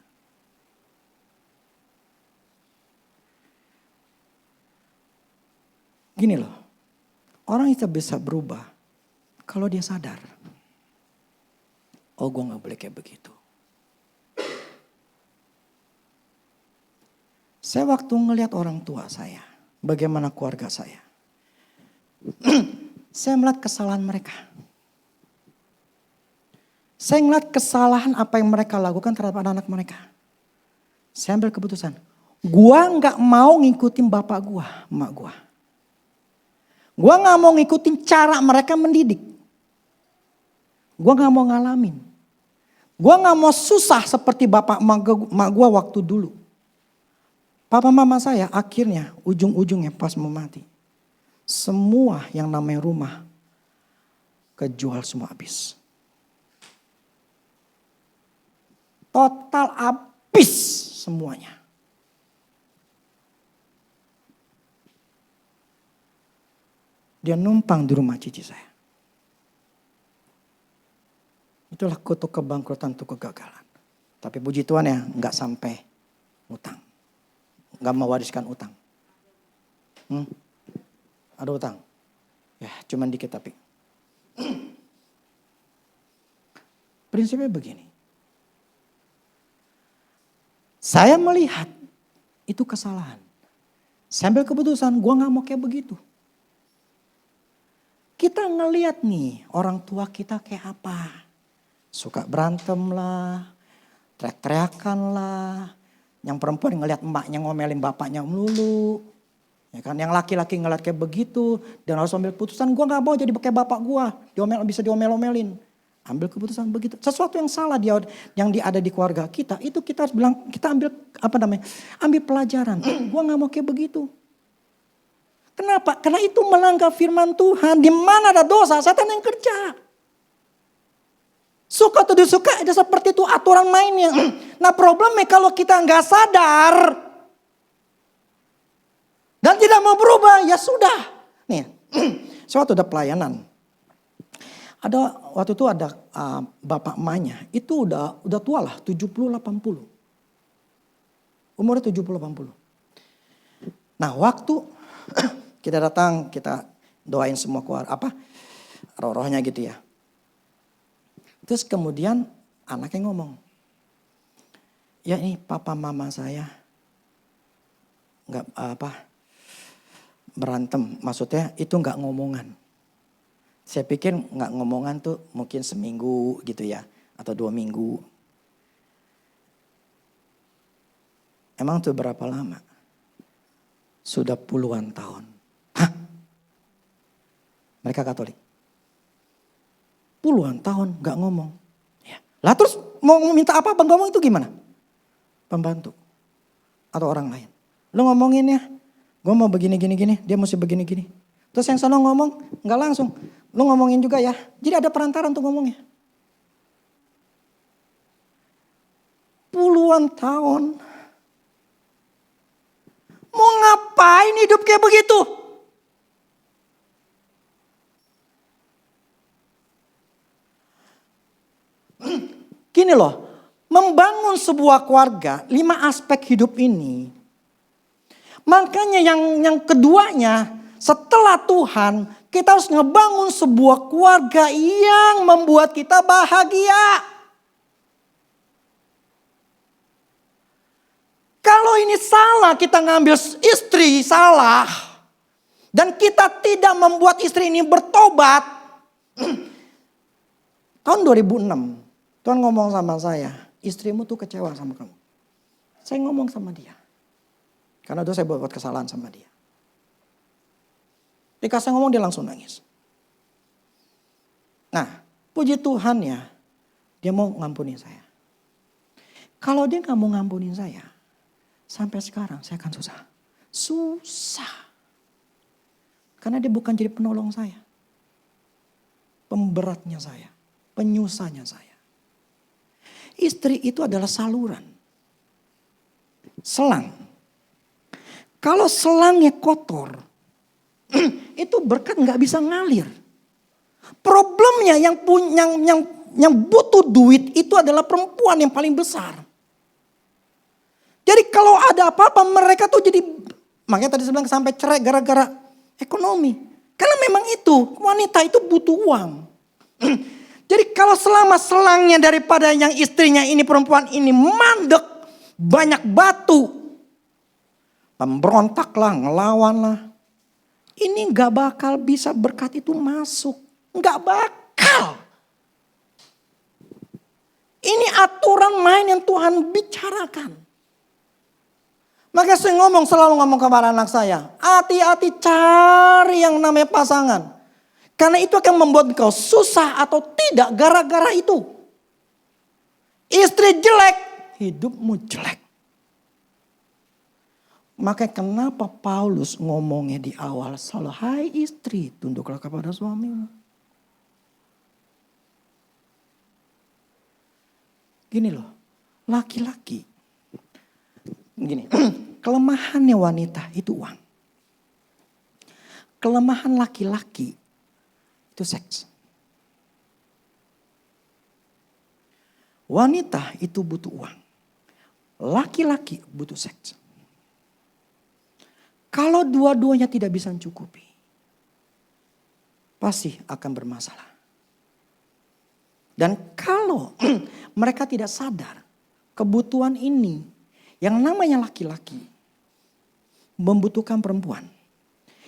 A: Gini loh, orang itu bisa berubah kalau dia sadar. Oh gue gak boleh kayak begitu. Saya waktu ngelihat orang tua saya, bagaimana keluarga saya. Saya melihat kesalahan mereka. Saya melihat kesalahan apa yang mereka lakukan terhadap anak-anak mereka. Saya ambil keputusan, gua gak mau ngikutin bapak gua, emak gua. Gue gak mau ngikutin cara mereka mendidik. Gue gak mau ngalamin. Gue gak mau susah seperti bapak emak gue waktu dulu. Papa mama saya akhirnya ujung-ujungnya pas mau mati. Semua yang namanya rumah kejual semua habis. Total habis semuanya. Dia numpang di rumah cici saya. Itulah kutuk kebangkrutan, itu kegagalan. Tapi puji Tuhan ya gak sampai utang. Gak mewariskan utang. Ada utang? Ya cuman dikit tapi. Prinsipnya begini. Saya melihat itu kesalahan. Saya ambil keputusan gue gak mau kayak begitu. Kita ngelihat nih orang tua kita kayak apa. Suka berantem lah, teriak-teriakan lah. Yang perempuan ngelihat emaknya ngomelin bapaknya melulu. Ya kan, yang laki-laki ngeliat kayak begitu. Dan harus ambil keputusan, gue gak mau jadi kayak bapak gue. Bisa diomel-omelin. Ambil keputusan begitu. Sesuatu yang salah yang ada di keluarga kita. Itu kita harus bilang, kita ambil ambil pelajaran. Gue gak mau kayak begitu. Kenapa? Karena itu melanggar firman Tuhan. Di mana ada dosa, setan yang kerja. Suka atau disuka, ada seperti itu aturan mainnya. Nah problemnya kalau kita nggak sadar dan tidak mau berubah, ya sudah. Nih, suatu ada pelayanan. Waktu itu ada bapak emaknya, itu udah tua lah, 70-80. Umurnya 70-80. Nah waktu kita datang, kita doain semua keluarga, roh-rohnya gitu ya. Terus kemudian anaknya ngomong, ya ini papa mama saya nggak berantem, maksudnya itu nggak ngomongan. Saya pikir nggak ngomongan tuh mungkin seminggu gitu ya, atau 2 minggu. Emang tuh berapa lama? Sudah puluhan tahun. Mereka Katolik. Puluhan tahun gak ngomong. Ya. Lah terus mau minta apa bang ngomong itu gimana? Pembantu. Atau orang lain. Lu ngomongin ya. Gue mau begini. Dia mesti begini. Terus yang sana ngomong gak langsung. Lu ngomongin juga ya. Jadi ada perantara untuk ngomongnya. Puluhan tahun. Mau ngapain hidup kayak begitu? Gini loh, membangun sebuah keluarga, 5 aspek hidup ini. Makanya yang keduanya, setelah Tuhan, kita harus ngebangun sebuah keluarga yang membuat kita bahagia. Kalau ini salah, kita ngambil istri salah. Dan kita tidak membuat istri ini bertobat. Tahun 2006. Tuhan ngomong sama saya, istrimu tuh kecewa sama kamu. Saya ngomong sama dia. Karena itu saya buat kesalahan sama dia. Ketika saya ngomong dia langsung nangis. Nah, puji Tuhan ya, dia mau ngampunin saya. Kalau dia gak mau ngampunin saya, sampai sekarang saya akan susah. Susah. Karena dia bukan jadi penolong saya. Pemberatnya saya. Penyusahnya saya. Istri itu adalah saluran. Selang. Kalau selangnya kotor, itu berkat nggak bisa ngalir. Problemnya yang butuh duit itu adalah perempuan yang paling besar. Jadi kalau ada apa-apa mereka tuh jadi, makanya tadi saya bilang sampai cerai gara-gara ekonomi. Karena memang itu, wanita itu butuh uang. Jadi kalau selama selangnya daripada yang istrinya ini perempuan ini mandek, banyak batu, pemberontak lah, ngelawan lah. Ini gak bakal bisa berkat itu masuk. Gak bakal. Ini aturan main yang Tuhan bicarakan. Maka saya selalu ngomong kepada anak saya, hati-hati cari yang namanya pasangan. Karena itu akan membuat engkau susah atau tidak gara-gara itu. Istri jelek, hidupmu jelek. Makanya kenapa Paulus ngomongnya di awal selalu, hai istri, tunduklah kepada suamimu. Gini loh, laki-laki. Gini, kelemahannya wanita itu uang. Kelemahan laki-laki itu seks. Wanita itu butuh uang. Laki-laki butuh seks. Kalau dua-duanya tidak bisa mencukupi, pasti akan bermasalah. Dan kalau mereka tidak sadar kebutuhan ini, yang namanya laki-laki membutuhkan perempuan.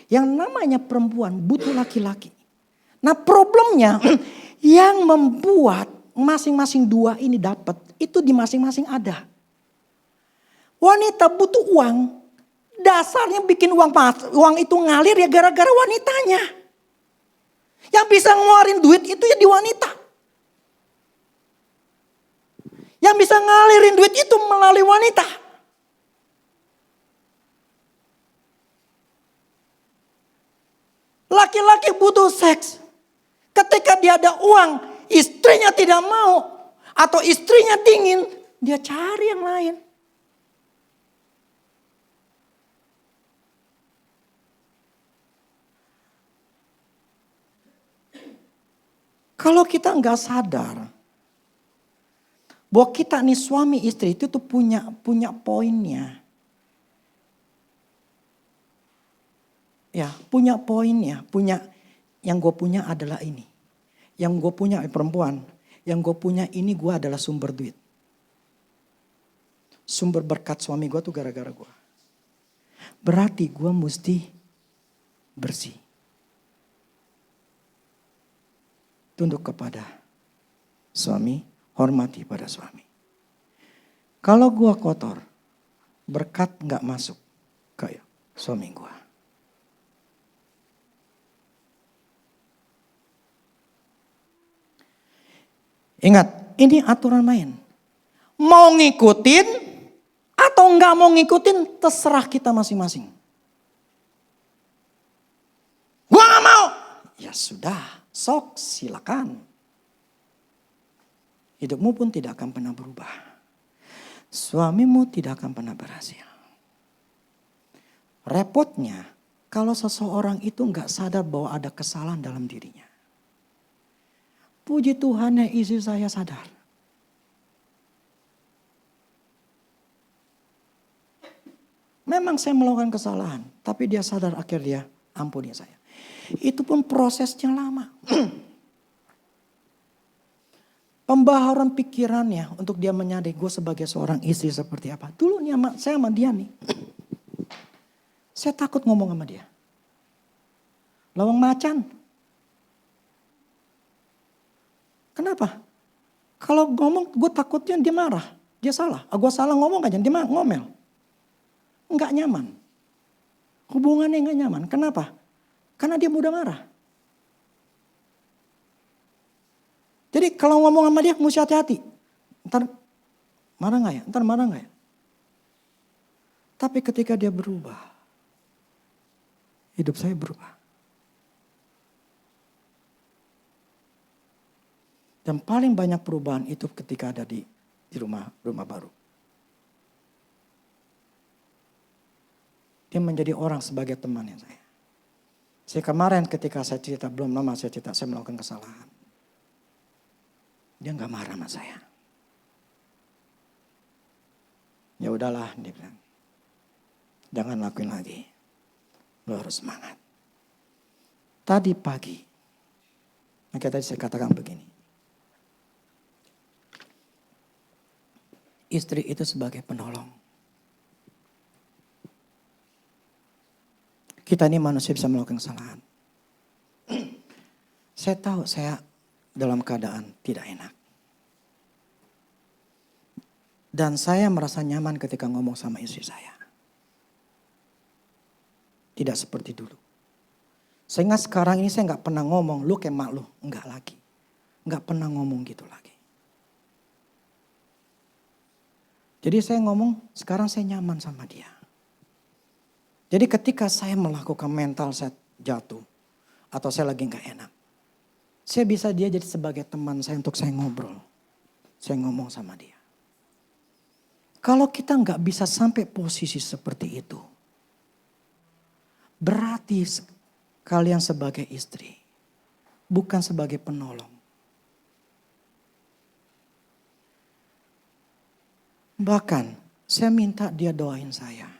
A: Yang namanya perempuan butuh laki-laki. Nah problemnya yang membuat masing-masing dua ini dapat itu di masing-masing ada. Wanita butuh uang, dasarnya bikin uang itu ngalir ya gara-gara wanitanya. Yang bisa ngeluarin duit itu ya di wanita. Yang bisa ngalirin duit itu melalui wanita. Laki-laki butuh seks. Ketika dia ada uang, istrinya tidak mau. Atau istrinya dingin, dia cari yang lain. Kalau kita nggak sadar, bahwa kita nih suami istri itu tuh punya poinnya. Ya, punya poinnya, yang gue punya adalah ini. Yang gue punya perempuan, yang gue punya ini gue adalah sumber duit. Sumber berkat suami gue tuh gara-gara gue. Berarti gue mesti bersih. Tunduk kepada suami, hormati pada suami. Kalau gue kotor, berkat gak masuk ke suami gue. Ingat, ini aturan main. Mau ngikutin atau nggak mau ngikutin, terserah kita masing-masing. Gua nggak mau. Ya sudah, sok silakan. Hidupmu pun tidak akan pernah berubah. Suamimu tidak akan pernah berhasil. Repotnya, kalau seseorang itu nggak sadar bahwa ada kesalahan dalam dirinya. Puji Tuhan ya, istri saya sadar. Memang saya melakukan kesalahan, tapi dia sadar, akhirnya ampuni saya. Itu pun prosesnya lama. Pembaharuan pikirannya untuk dia menyadari gue sebagai seorang istri seperti apa. Dulu nih saya sama dia nih. Saya takut ngomong sama dia. Lawang macan. Kenapa? Kalau ngomong gue takutnya dia marah. Dia salah. Gue salah ngomong aja dia ngomel. Enggak nyaman. Hubungannya enggak nyaman. Kenapa? Karena dia mudah marah. Jadi kalau ngomong sama dia mesti hati-hati. Ntar marah gak ya? Ntar marah gak ya? Tapi ketika dia berubah, hidup saya berubah. Dan paling banyak perubahan itu ketika ada di rumah baru. Dia menjadi orang sebagai temannya saya. Saya kemarin ketika saya cerita, belum lama saya cerita saya melakukan kesalahan. Dia gak marah sama saya. Ya udahlah, dia bilang. Jangan lakuin lagi. Lo harus semangat. Tadi pagi, makanya tadi saya katakan begini. Istri itu sebagai penolong. Kita ini manusia bisa melakukan kesalahan. Saya tahu saya dalam keadaan tidak enak. Dan saya merasa nyaman ketika ngomong sama istri saya. Tidak seperti dulu. Sehingga sekarang ini saya gak pernah ngomong, lu kayak mak lu. Enggak lagi. Gak pernah ngomong gitu lagi. Jadi saya ngomong, sekarang saya nyaman sama dia. Jadi ketika saya melakukan mental saya jatuh. Atau saya lagi gak enak. Saya bisa dia jadi sebagai teman saya untuk saya ngobrol. Saya ngomong sama dia. Kalau kita gak bisa sampai posisi seperti itu. Berarti kalian sebagai istri. Bukan sebagai penolong. Bahkan saya minta dia doain saya.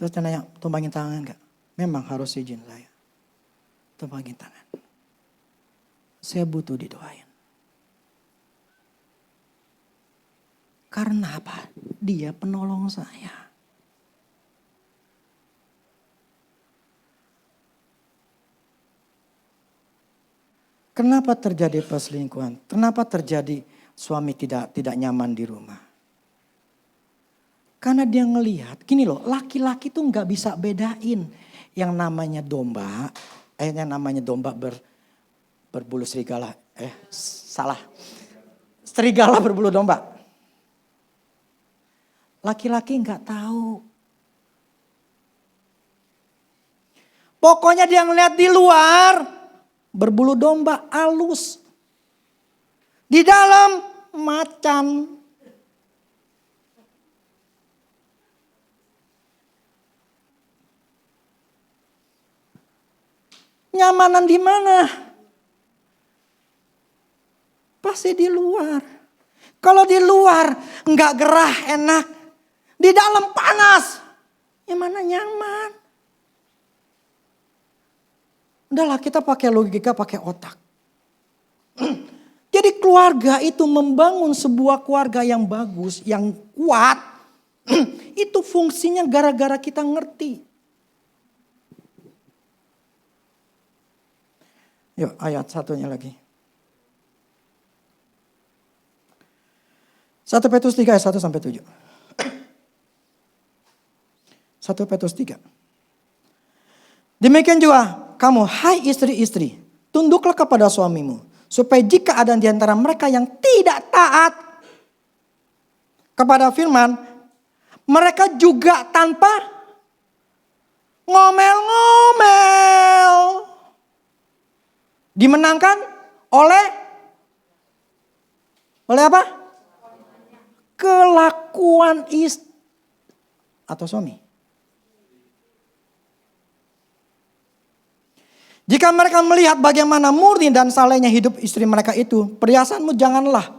A: Terus dia nanya, tumbangin tangan gak? Memang harus izin saya. Tumbangin tangan. Saya butuh didoain. Karena apa? Dia penolong saya. Kenapa terjadi perselingkuhan? Kenapa terjadi suami tidak nyaman di rumah? Karena dia ngelihat, gini loh, laki-laki tuh nggak bisa bedain yang namanya domba, yang namanya domba berbulu serigala, salah, serigala berbulu domba. Laki-laki nggak tahu. Pokoknya dia ngeliat di luar berbulu domba halus, di dalam macan. Nyamanan di mana? Pasti di luar. Kalau di luar nggak gerah enak, di dalam panas. Yang mana nyaman? Udahlah kita pakai logika, pakai otak. Jadi keluarga itu membangun sebuah keluarga yang bagus, yang kuat. Itu fungsinya gara-gara kita ngerti. Yuk ayat satunya lagi. 1 Petrus 3 ayat 1 sampai 7. 1 Petrus 3. Demikian juga kamu, hai istri-istri, tunduklah kepada suamimu. Supaya jika ada di antara mereka yang tidak taat kepada firman, mereka juga tanpa ngomel-ngomel dimenangkan oleh apa? Kelakuan istri atau suami. Jika mereka melihat bagaimana murni dan salehnya hidup istri mereka itu, perhiasanmu janganlah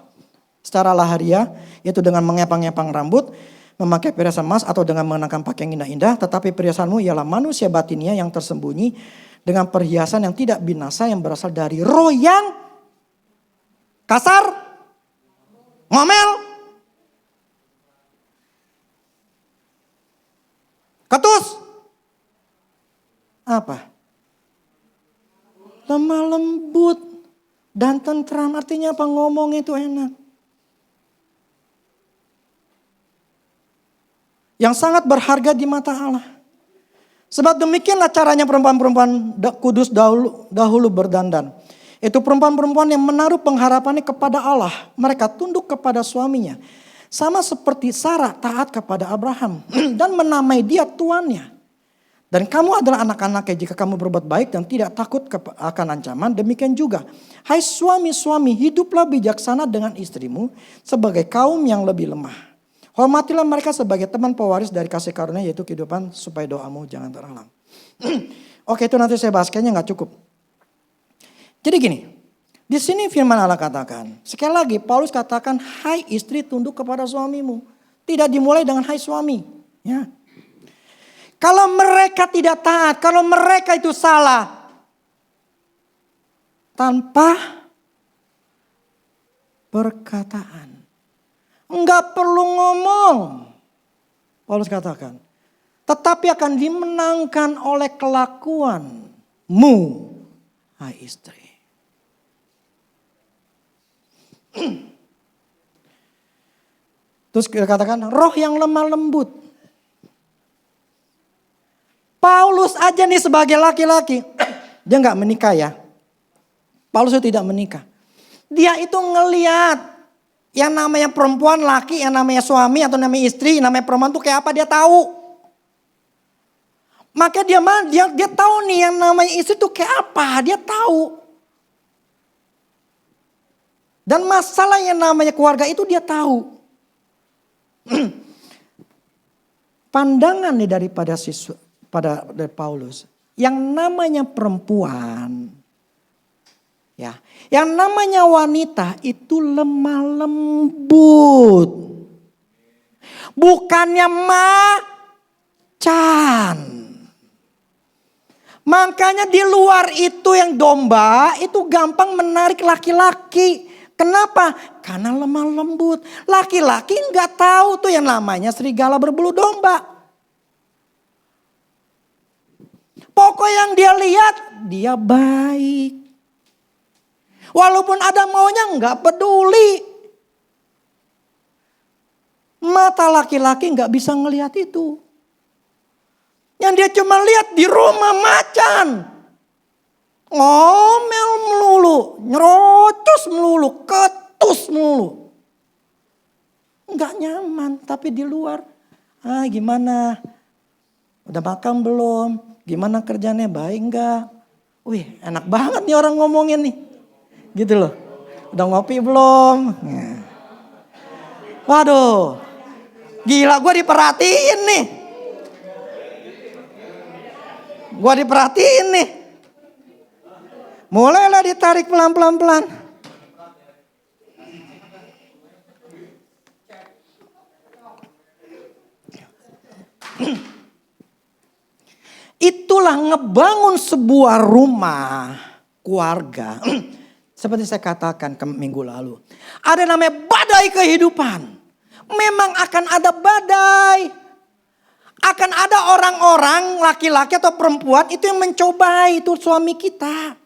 A: secara lahiriah, yaitu dengan mengepang-ngepang rambut, memakai perhiasan emas atau dengan mengenakan pakaian indah-indah, tetapi perhiasanmu ialah manusia batinnya yang tersembunyi dengan perhiasan yang tidak binasa yang berasal dari roh yang kasar, ngomel, ketus, apa? Lemah lembut dan tentram. Artinya apa? Ngomongnya itu enak. Yang sangat berharga di mata Allah. Sebab demikianlah caranya perempuan-perempuan kudus dahulu berdandan. Itu perempuan-perempuan yang menaruh pengharapannya kepada Allah. Mereka tunduk kepada suaminya. Sama seperti Sarah taat kepada Abraham. Dan menamai dia tuannya. Dan kamu adalah anak-anaknya jika kamu berbuat baik dan tidak takut akan ancaman. Demikian juga. Hai suami-suami, hiduplah bijaksana dengan istrimu sebagai kaum yang lebih lemah. Hormatilah mereka sebagai teman pewaris dari kasih karunia, yaitu kehidupan, supaya doamu jangan terhalang. Oke, itu nanti saya bahas, kayaknya gak cukup. Jadi gini, di sini firman Allah katakan, sekali lagi Paulus katakan, hai istri tunduk kepada suamimu. Tidak dimulai dengan hai suami. Ya. Kalau mereka tidak taat, kalau mereka itu salah, tanpa perkataan, enggak perlu ngomong, Paulus katakan, tetapi akan dimenangkan oleh kelakuanmu, hai istri. Terus kita katakan roh yang lemah lembut. Paulus aja nih sebagai laki-laki, dia nggak menikah ya. Paulus itu tidak menikah. Dia itu ngelihat yang namanya perempuan, laki, yang namanya suami atau namanya istri, yang namanya perempuan tuh kayak apa dia tahu. Maka dia tahu nih yang namanya istri tuh kayak apa, dia tahu. Dan masalah yang namanya keluarga itu dia tahu. Pandangan nih dari Paulus, yang namanya perempuan, ya, yang namanya wanita itu lemah lembut, bukannya macan. Makanya di luar itu yang domba itu gampang menarik laki-laki. Kenapa? Karena lemah lembut. Laki-laki nggak tahu tuh yang namanya serigala berbulu domba. Pokok yang dia lihat, dia baik. Walaupun ada maunya nggak peduli. Mata laki-laki nggak bisa ngelihat itu. Yang dia cuma lihat di rumah macan. Ngomel melulu, nyerocos melulu, ketus melulu. Nggak nyaman, tapi di luar. Gimana? Udah makan belum? Gimana kerjanya, baik enggak? Wih, enak banget nih orang ngomongin nih. Gitu loh. Udah ngopi belum? Waduh. Gila, gue diperhatiin nih. Gue diperhatiin nih. Mulailah ditarik pelan-pelan. Itulah ngebangun sebuah rumah keluarga. Seperti saya katakan minggu lalu. Ada namanya badai kehidupan. Memang akan ada badai. Akan ada orang-orang laki-laki atau perempuan itu yang mencobai itu suami kita.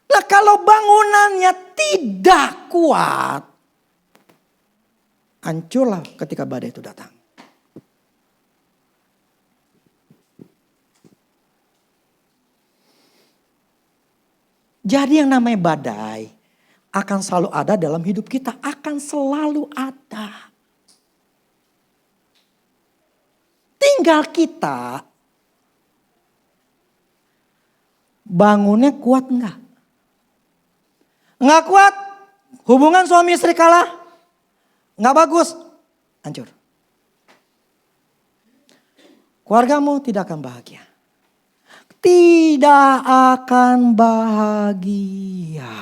A: Nah kalau bangunannya tidak kuat, hancurlah ketika badai itu datang. Jadi yang namanya badai akan selalu ada dalam hidup kita. Akan selalu ada. Tinggal kita bangunnya kuat enggak? Enggak kuat, hubungan suami istri kalah, enggak bagus, hancur. Keluargamu tidak akan bahagia. Tidak akan bahagia.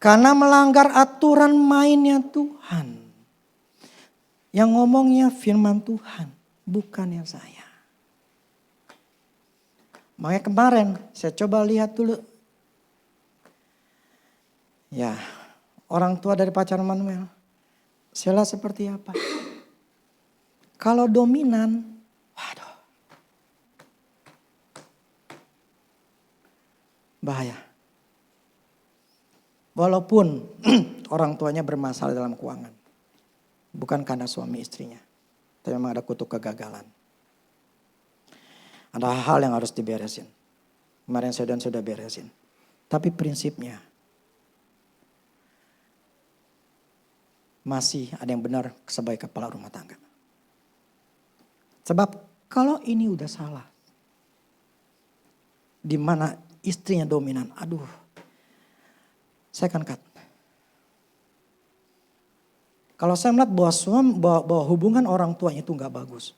A: Karena melanggar aturan mainnya Tuhan. Yang ngomongnya firman Tuhan, bukannya saya. Makanya kemarin saya coba lihat dulu. Ya, orang tua dari pacar Manuel. Sheila seperti apa? Kalau dominan, waduh. Bahaya. Walaupun orang tuanya bermasalah dalam keuangan. Bukan karena suami istrinya. Tapi memang ada kutuk kegagalan. Ada hal yang harus diberesin. Kemarin saya dan sudah beresin. Tapi prinsipnya masih ada yang benar sebagai kepala rumah tangga. Sebab kalau ini udah salah. Di mana istrinya dominan. Aduh. Saya akan cut. Kalau saya melihat bahwa hubungan orang tuanya itu gak bagus.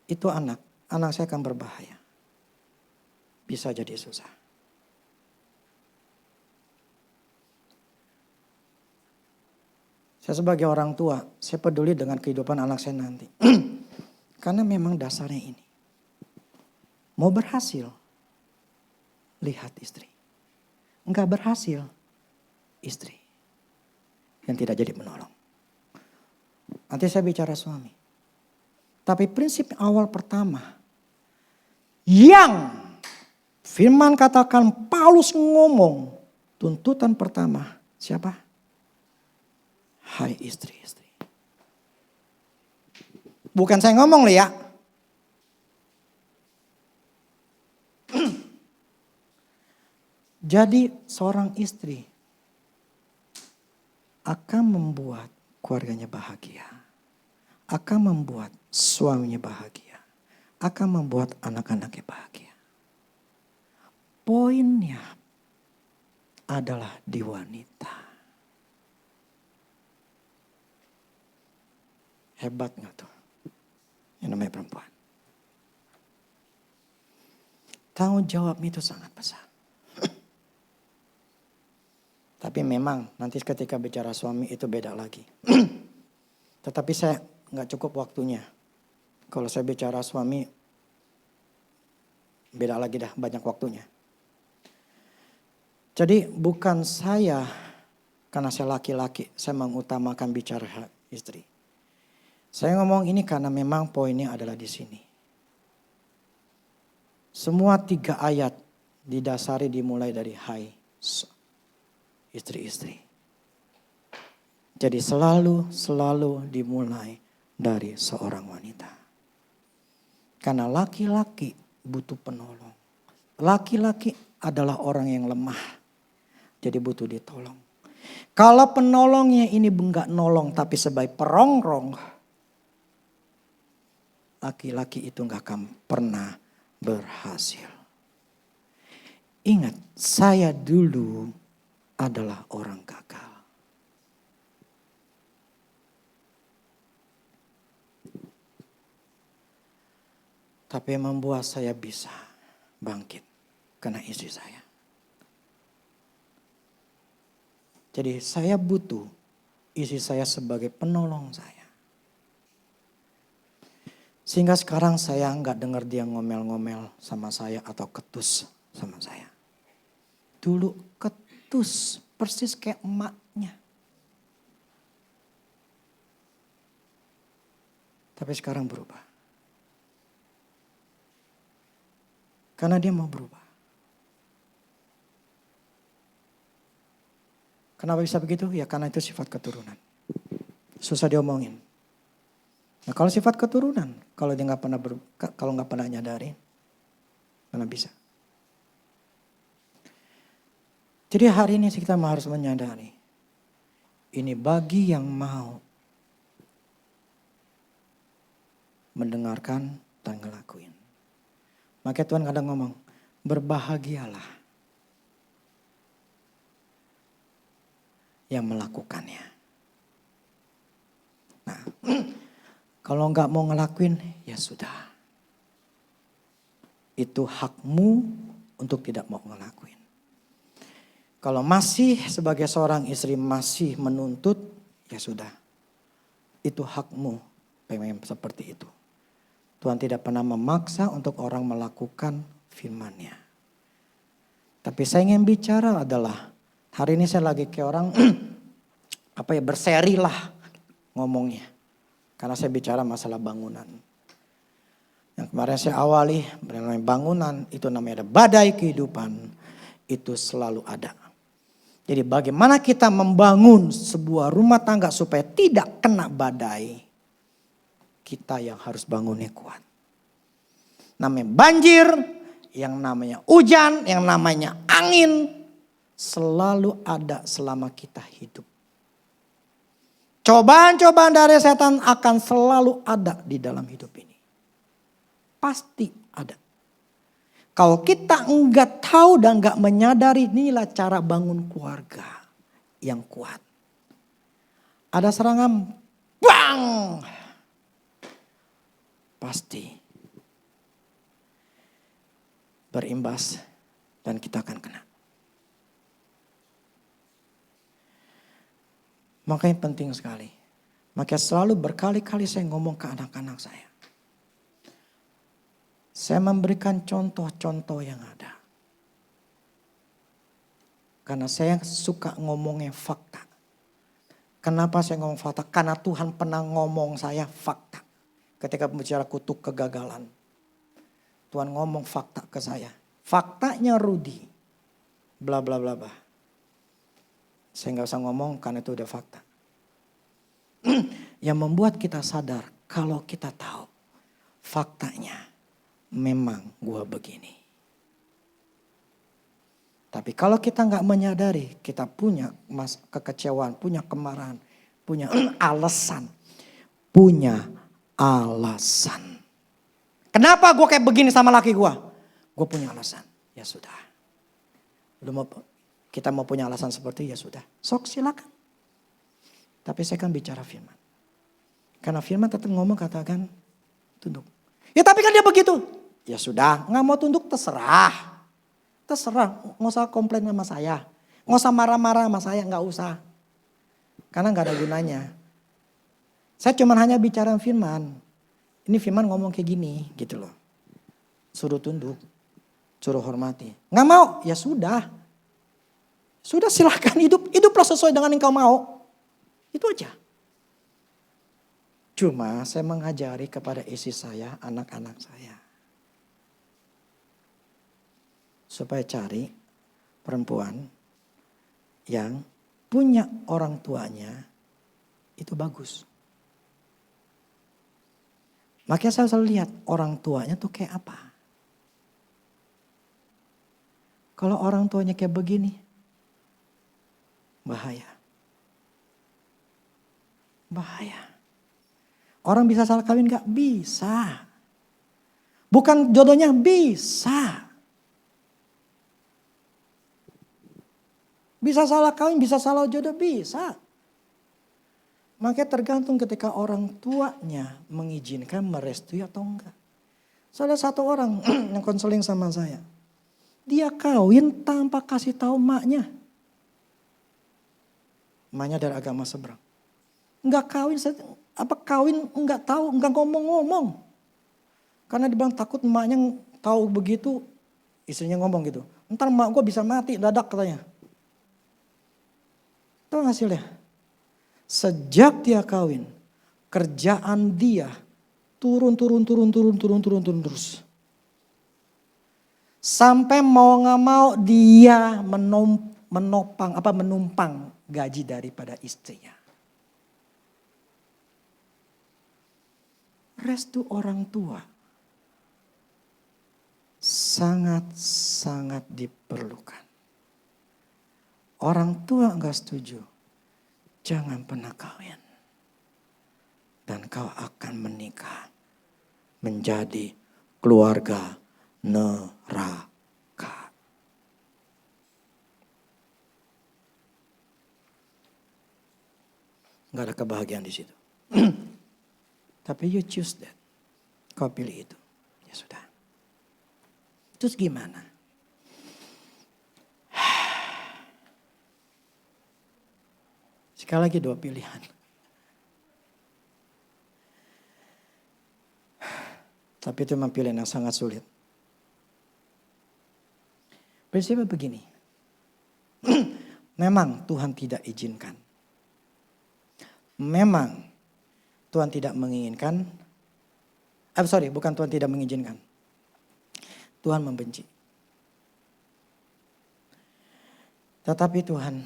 A: Itu anak saya akan berbahaya. Bisa jadi susah. Saya sebagai orang tua, saya peduli dengan kehidupan anak saya nanti. Karena memang dasarnya ini. Mau berhasil, lihat istri. Enggak berhasil, istri. Yang tidak jadi menolong. Nanti saya bicara suami. Tapi prinsip awal pertama. Yang firman katakan Paulus ngomong. Tuntutan pertama siapa? Hai istri-istri. Bukan saya ngomong ya. Jadi seorang istri akan membuat keluarganya bahagia. Akan membuat suaminya bahagia. Akan membuat anak-anaknya bahagia. Poinnya adalah di wanita. Hebat gak tuh? Yang namanya perempuan. Tanggung jawab itu sangat besar. Tapi memang nanti ketika bicara suami itu beda lagi. Tetapi saya gak cukup waktunya. Kalau saya bicara suami beda lagi dah banyak waktunya. Jadi bukan saya karena saya laki-laki saya mengutamakan bicara istri. Saya ngomong ini karena memang poinnya adalah di sini. Semua 3 ayat didasari dimulai dari hai istri-istri. Jadi selalu dimulai dari seorang wanita. Karena laki-laki butuh penolong. Laki-laki adalah orang yang lemah. Jadi butuh ditolong. Kalau penolongnya ini enggak nolong tapi sebagai perongrong. Laki-laki itu enggak akan pernah berhasil. Ingat, saya dulu adalah orang gagal. Tapi yang membuat saya bisa bangkit karena istri saya. Jadi saya butuh istri saya sebagai penolong saya. Sehingga sekarang saya enggak dengar dia ngomel-ngomel sama saya atau ketus sama saya. Dulu ketus persis kayak emaknya. Tapi sekarang berubah. Karena dia mau berubah. Kenapa bisa begitu? Ya karena itu sifat keturunan. Susah diomongin. Nah, kalau sifat keturunan, kalau dia kalau nggak pernah nyadarin, mana bisa. Jadi hari ini kita harus menyadari, ini bagi yang mau mendengarkan dan ngelakuin. Makanya Tuhan kadang ngomong, berbahagialah yang melakukannya. Nah, kalau nggak mau ngelakuin, ya sudah. Itu hakmu untuk tidak mau ngelakuin. Kalau masih sebagai seorang istri masih menuntut, ya sudah. Itu hakmu pengen seperti itu. Tuhan tidak pernah memaksa untuk orang melakukan firman-Nya. Tapi saya ingin bicara adalah, hari ini saya lagi kayak orang berseri lah ngomongnya. Karena saya bicara masalah bangunan. Yang kemarin saya awali, bangunan itu namanya ada badai kehidupan. Itu selalu ada. Jadi bagaimana kita membangun sebuah rumah tangga supaya tidak kena badai. Kita yang harus bangunnya kuat. Namanya banjir, yang namanya hujan, yang namanya angin. Selalu ada selama kita hidup. Cobaan-cobaan dari setan akan selalu ada di dalam hidup ini. Pasti ada. Kalau kita enggak tahu dan enggak menyadari, inilah cara bangun keluarga yang kuat. Ada serangan, bang! Pasti berimbas dan kita akan kena. Makanya penting sekali. Makanya selalu berkali-kali saya ngomong ke anak-anak saya. Saya memberikan contoh-contoh yang ada. Karena saya suka ngomongnya fakta. Kenapa saya ngomong fakta? Karena Tuhan pernah ngomong saya fakta. Ketika bicara kutuk kegagalan. Tuhan ngomong fakta ke saya. Faktanya Rudy. Bla bla bla bla. Saya gak usah ngomong karena itu udah fakta. Yang membuat kita sadar kalau kita tahu faktanya. Memang gua begini. Tapi kalau kita nggak menyadari, kita punya kekecewaan, punya kemarahan, punya alasan. Punya alasan. Kenapa gua kayak begini sama laki gua? Gua punya alasan. Ya sudah. Kita mau punya alasan seperti ya sudah. Sok silakan. Tapi saya kan bicara firman. Karena firman tetap ngomong katakan tunduk. Ya tapi kan dia begitu. Ya sudah, gak mau tunduk terserah. Terserah, gak usah komplain sama saya. Gak usah marah-marah sama saya, gak usah. Karena gak ada gunanya. Saya cuma hanya bicara firman. Ini firman ngomong kayak gini gitu loh. Suruh tunduk, suruh hormati. Gak mau, ya sudah. Sudah silahkan hiduplah sesuai dengan yang kau mau. Itu aja. Cuma saya mengajari kepada istri saya, anak-anak saya. Supaya cari perempuan yang punya orang tuanya itu bagus. Makanya saya selalu lihat orang tuanya tuh kayak apa. Kalau orang tuanya kayak begini, bahaya. Bahaya. Orang bisa salah kawin gak? Bisa. Bukan jodohnya bisa. Bisa salah kawin, bisa salah jodoh, bisa. Makanya tergantung ketika orang tuanya mengizinkan, merestui atau enggak. Salah satu orang yang konseling sama saya. Dia kawin tanpa kasih tahu maknya. Maknya dari agama seberang. Enggak kawin, kawin enggak tahu, enggak ngomong-ngomong. Karena dibilang takut emaknya tahu begitu, istrinya ngomong gitu. Ntar emak gue bisa mati, dadak katanya. Tahu hasilnya? Sejak dia kawin, kerjaan dia turun terus. Sampai mau gak mau dia menumpang gaji daripada istrinya. restu orang tua sangat-sangat diperlukan. Orang tua enggak setuju, jangan pernah kawin. Dan kau akan menikah menjadi keluarga neraka. Enggak ada kebahagiaan di situ. Tapi you choose that. Kau pilih itu. Ya sudah. Terus gimana? Sekali lagi 2 pilihan. Tapi itu memang pilihan yang sangat sulit. Prinsipnya begini. Memang Tuhan tidak izinkan. Memang Tuhan tidak menginginkan. Bukan Tuhan tidak mengizinkan. Tuhan membenci. Tetapi Tuhan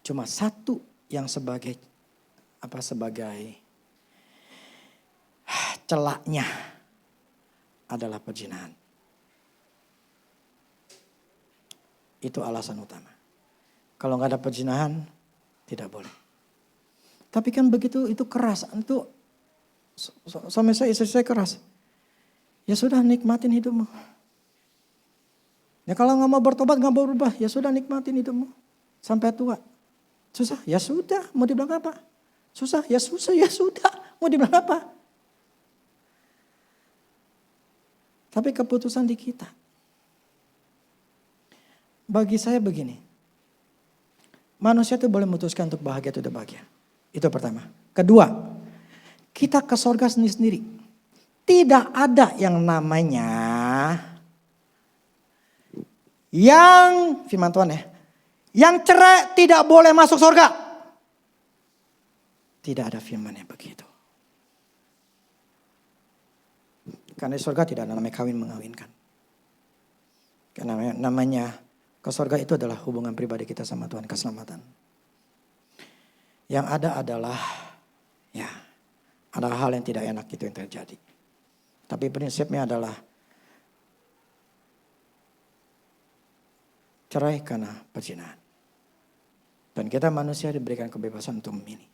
A: cuma satu yang sebagai celaknya adalah perzinahan. Itu alasan utama. Kalau nggak ada perzinahan, tidak boleh. Tapi kan begitu itu keras, itu suami saya, istri saya keras. Ya sudah, nikmatin hidupmu. Ya kalau nggak mau bertobat, nggak mau berubah, ya sudah nikmatin hidupmu sampai tua. Susah, ya sudah, mau dibilang apa? Susah, ya sudah, mau dibilang apa? Tapi keputusan di kita. Bagi saya begini. Manusia itu boleh memutuskan untuk bahagia atau tidak bahagia. Itu pertama. Kedua, kita ke sorga sendiri-sendiri. Tidak ada yang namanya yang firman Tuhan ya. Yang cerai tidak boleh masuk sorga. Tidak ada firman yang begitu. Karena di surga tidak ada namanya kawin mengawinkan. Karena namanya ke surga itu adalah hubungan pribadi kita sama Tuhan, keselamatan. Yang ada adalah ada hal yang tidak enak itu yang terjadi. Tapi prinsipnya adalah cerai karena perzinahan. Dan kita manusia diberikan kebebasan untuk memilih.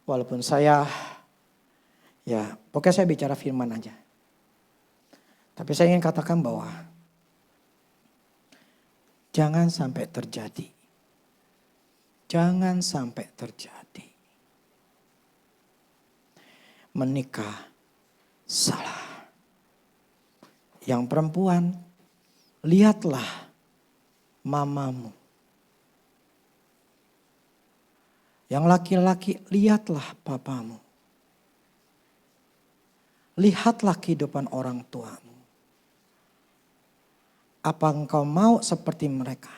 A: Walaupun pokoknya saya bicara firman aja. Tapi saya ingin katakan bahwa jangan sampai terjadi. Jangan sampai terjadi. Menikah salah. Yang perempuan, lihatlah mamamu. Yang laki-laki, lihatlah papamu. Lihatlah kehidupan orang tuamu. Apa engkau mau seperti mereka?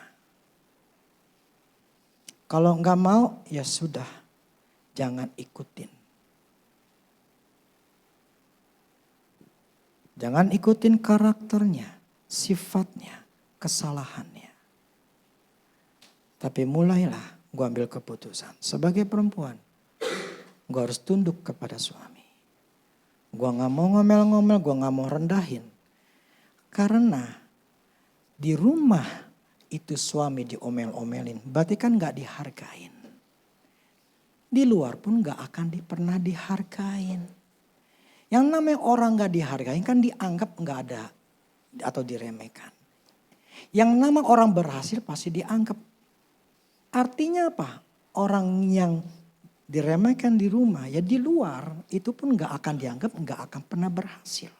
A: Kalau enggak mau, ya sudah. Jangan ikutin. Jangan ikutin karakternya, sifatnya, kesalahannya. Tapi mulailah gue ambil keputusan. Sebagai perempuan, gue harus tunduk kepada suami. Gue gak mau ngomel-ngomel, gue gak mau rendahin. Karena di rumah itu suami diomel-omelin, berarti kan gak dihargain. Di luar pun gak akan pernah dihargain. Yang namanya orang gak dihargain kan dianggap gak ada atau diremehkan. Yang nama orang berhasil pasti dianggap. Artinya apa? Orang yang diremehkan di rumah, ya di luar itu pun gak akan dianggap, gak akan pernah berhasil.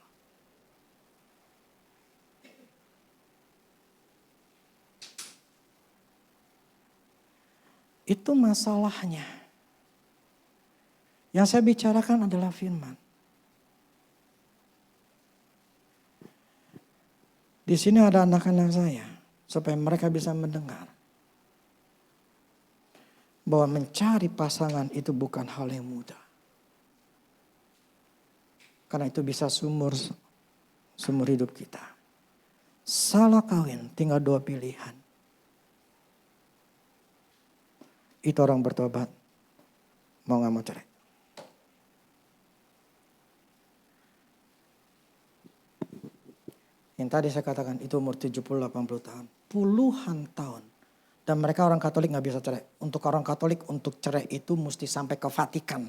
A: Itu masalahnya. Yang saya bicarakan adalah firman. Di sini ada anak-anak saya, supaya mereka bisa mendengar bahwa mencari pasangan itu bukan hal yang mudah. Karena itu bisa sumur hidup kita. Salah kawin, tinggal 2 pilihan. itu orang bertobat, mau gak mau cerai. Yang tadi saya katakan itu umur 70-80 tahun. Puluhan tahun. Dan mereka orang Katolik gak bisa cerai. Untuk orang Katolik untuk cerai itu mesti sampai ke Vatikan.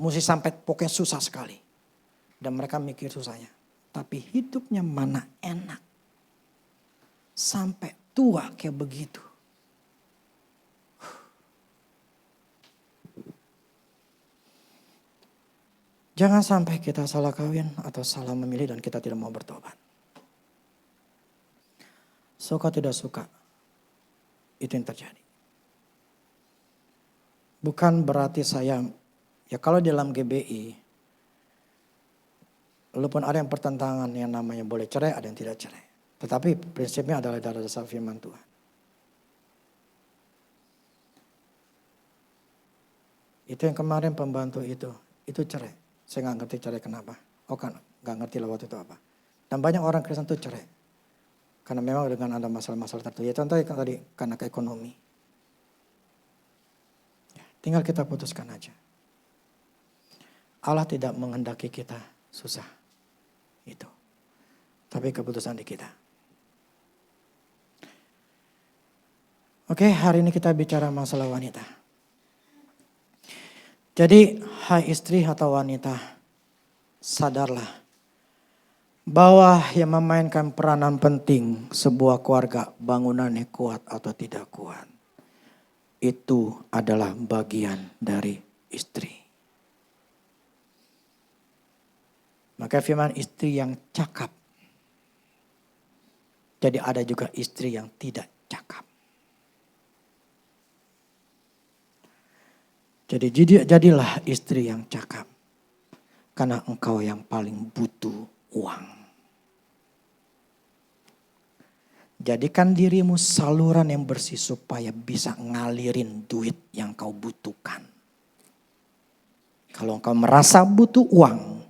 A: Mesti sampai pokoknya susah sekali. Dan mereka mikir susahnya. Tapi hidupnya mana enak. Sampai tua kayak begitu. Jangan sampai kita salah kawin atau salah memilih dan kita tidak mau bertobat. Suka tidak suka, itu yang terjadi. Bukan berarti saya, ya kalau dalam GBI, walaupun ada yang pertentangan yang namanya boleh cerai, ada yang tidak cerai. Tetapi prinsipnya adalah dari dasar firman Tuhan. Itu yang kemarin pembantu itu cerai. Saya gak ngerti cerai kenapa. Oh kan gak ngerti lah waktu itu apa. Dan banyak orang Kristen itu cerai. Karena memang dengan ada masalah-masalah tertentu. Ya contohnya tadi karena ekonomi. Ya, tinggal kita putuskan aja. Allah tidak menghendaki kita susah. Itu. Tapi keputusan di kita. Oke, hari ini kita bicara masalah wanita. Jadi, hai istri atau wanita, sadarlah bahwa yang memainkan peranan penting sebuah keluarga bangunannya kuat atau tidak kuat, itu adalah bagian dari istri. Maka firman istri yang cakap. Jadi ada juga istri yang tidak cakap. Jadi jadilah istri yang cakap. Karena engkau yang paling butuh uang. Jadikan dirimu saluran yang bersih supaya bisa ngalirin duit yang kau butuhkan. Kalau engkau merasa butuh uang,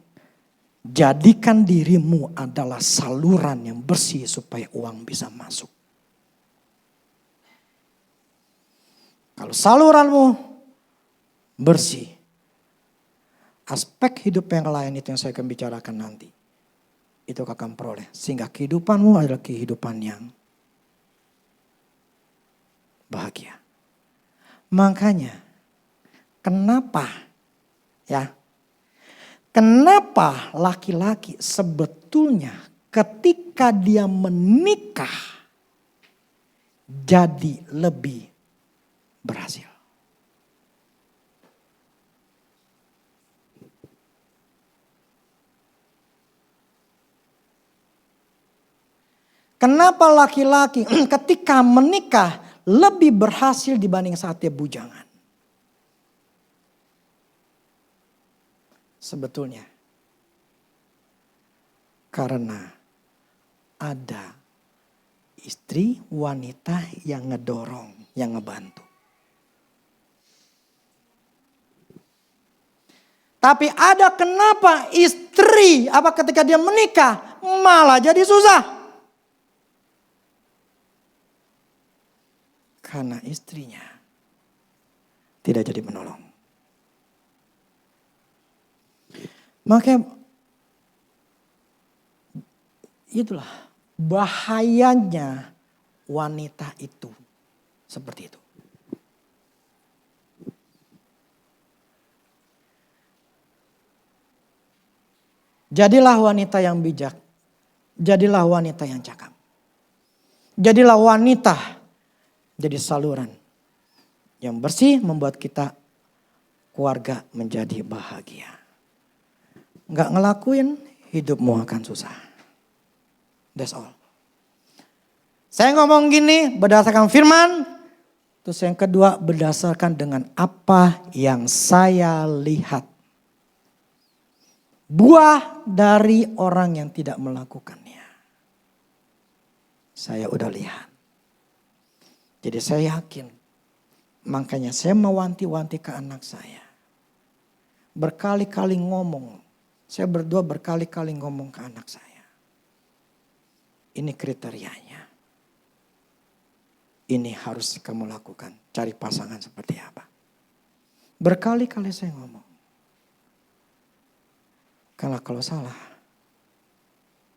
A: jadikan dirimu adalah saluran yang bersih supaya uang bisa masuk. Kalau saluranmu bersih, aspek hidup yang lain itu yang saya akan bicarakan nanti. Itu akan peroleh. Sehingga kehidupanmu adalah kehidupan yang bahagia. Makanya, kenapa laki-laki sebetulnya ketika dia menikah jadi lebih berhasil. Kenapa laki-laki ketika menikah lebih berhasil dibanding saat dia bujangan? Sebetulnya karena ada istri wanita yang ngedorong, yang ngebantu. Tapi ada kenapa istri ketika dia menikah malah jadi susah? Karena istrinya tidak jadi menolong. Makanya itulah bahayanya wanita itu seperti itu. Jadilah wanita yang bijak. Jadilah wanita yang cakap. Jadilah wanita jadi saluran yang bersih membuat kita keluarga menjadi bahagia. Nggak ngelakuin hidupmu akan susah. That's all. Saya ngomong gini berdasarkan firman. Terus yang kedua berdasarkan dengan apa yang saya lihat. Buah dari orang yang tidak melakukannya. Saya udah lihat. Jadi saya yakin, makanya saya mewanti-wanti ke anak saya. Berkali-kali ngomong, saya berdua berkali-kali ngomong ke anak saya. Ini kriterianya. ini harus kamu lakukan. Cari pasangan seperti apa. Berkali-kali saya ngomong. Karena kalau salah,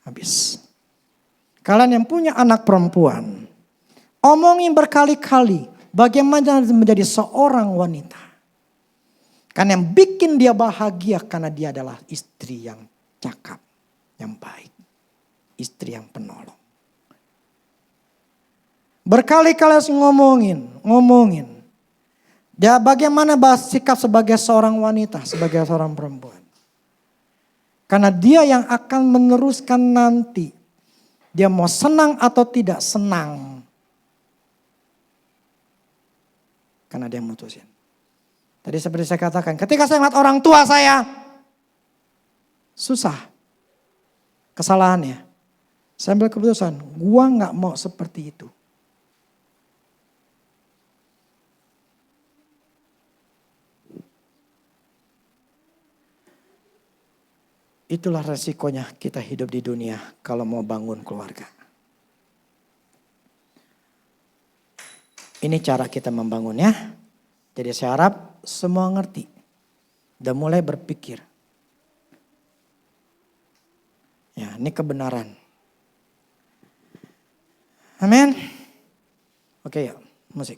A: habis. Kalian yang punya anak perempuan, omongin berkali-kali bagaimana menjadi seorang wanita. Karena yang bikin dia bahagia karena dia adalah istri yang cakap, yang baik. Istri yang penolong. Berkali-kali harus ngomongin. Dia bagaimana sikap sebagai seorang wanita, sebagai seorang perempuan. Karena dia yang akan meneruskan nanti. Dia mau senang atau tidak senang. Karena dia mutusin. Tadi seperti saya katakan, ketika saya lihat orang tua saya, susah. Kesalahannya. Saya ambil keputusan, gua gak mau seperti itu. Itulah resikonya kita hidup di dunia kalau mau bangun keluarga. Ini cara kita membangunnya. Jadi saya harap semua ngerti. Dan mulai berpikir. Ya, ini kebenaran. Amin. Oke ya, musik.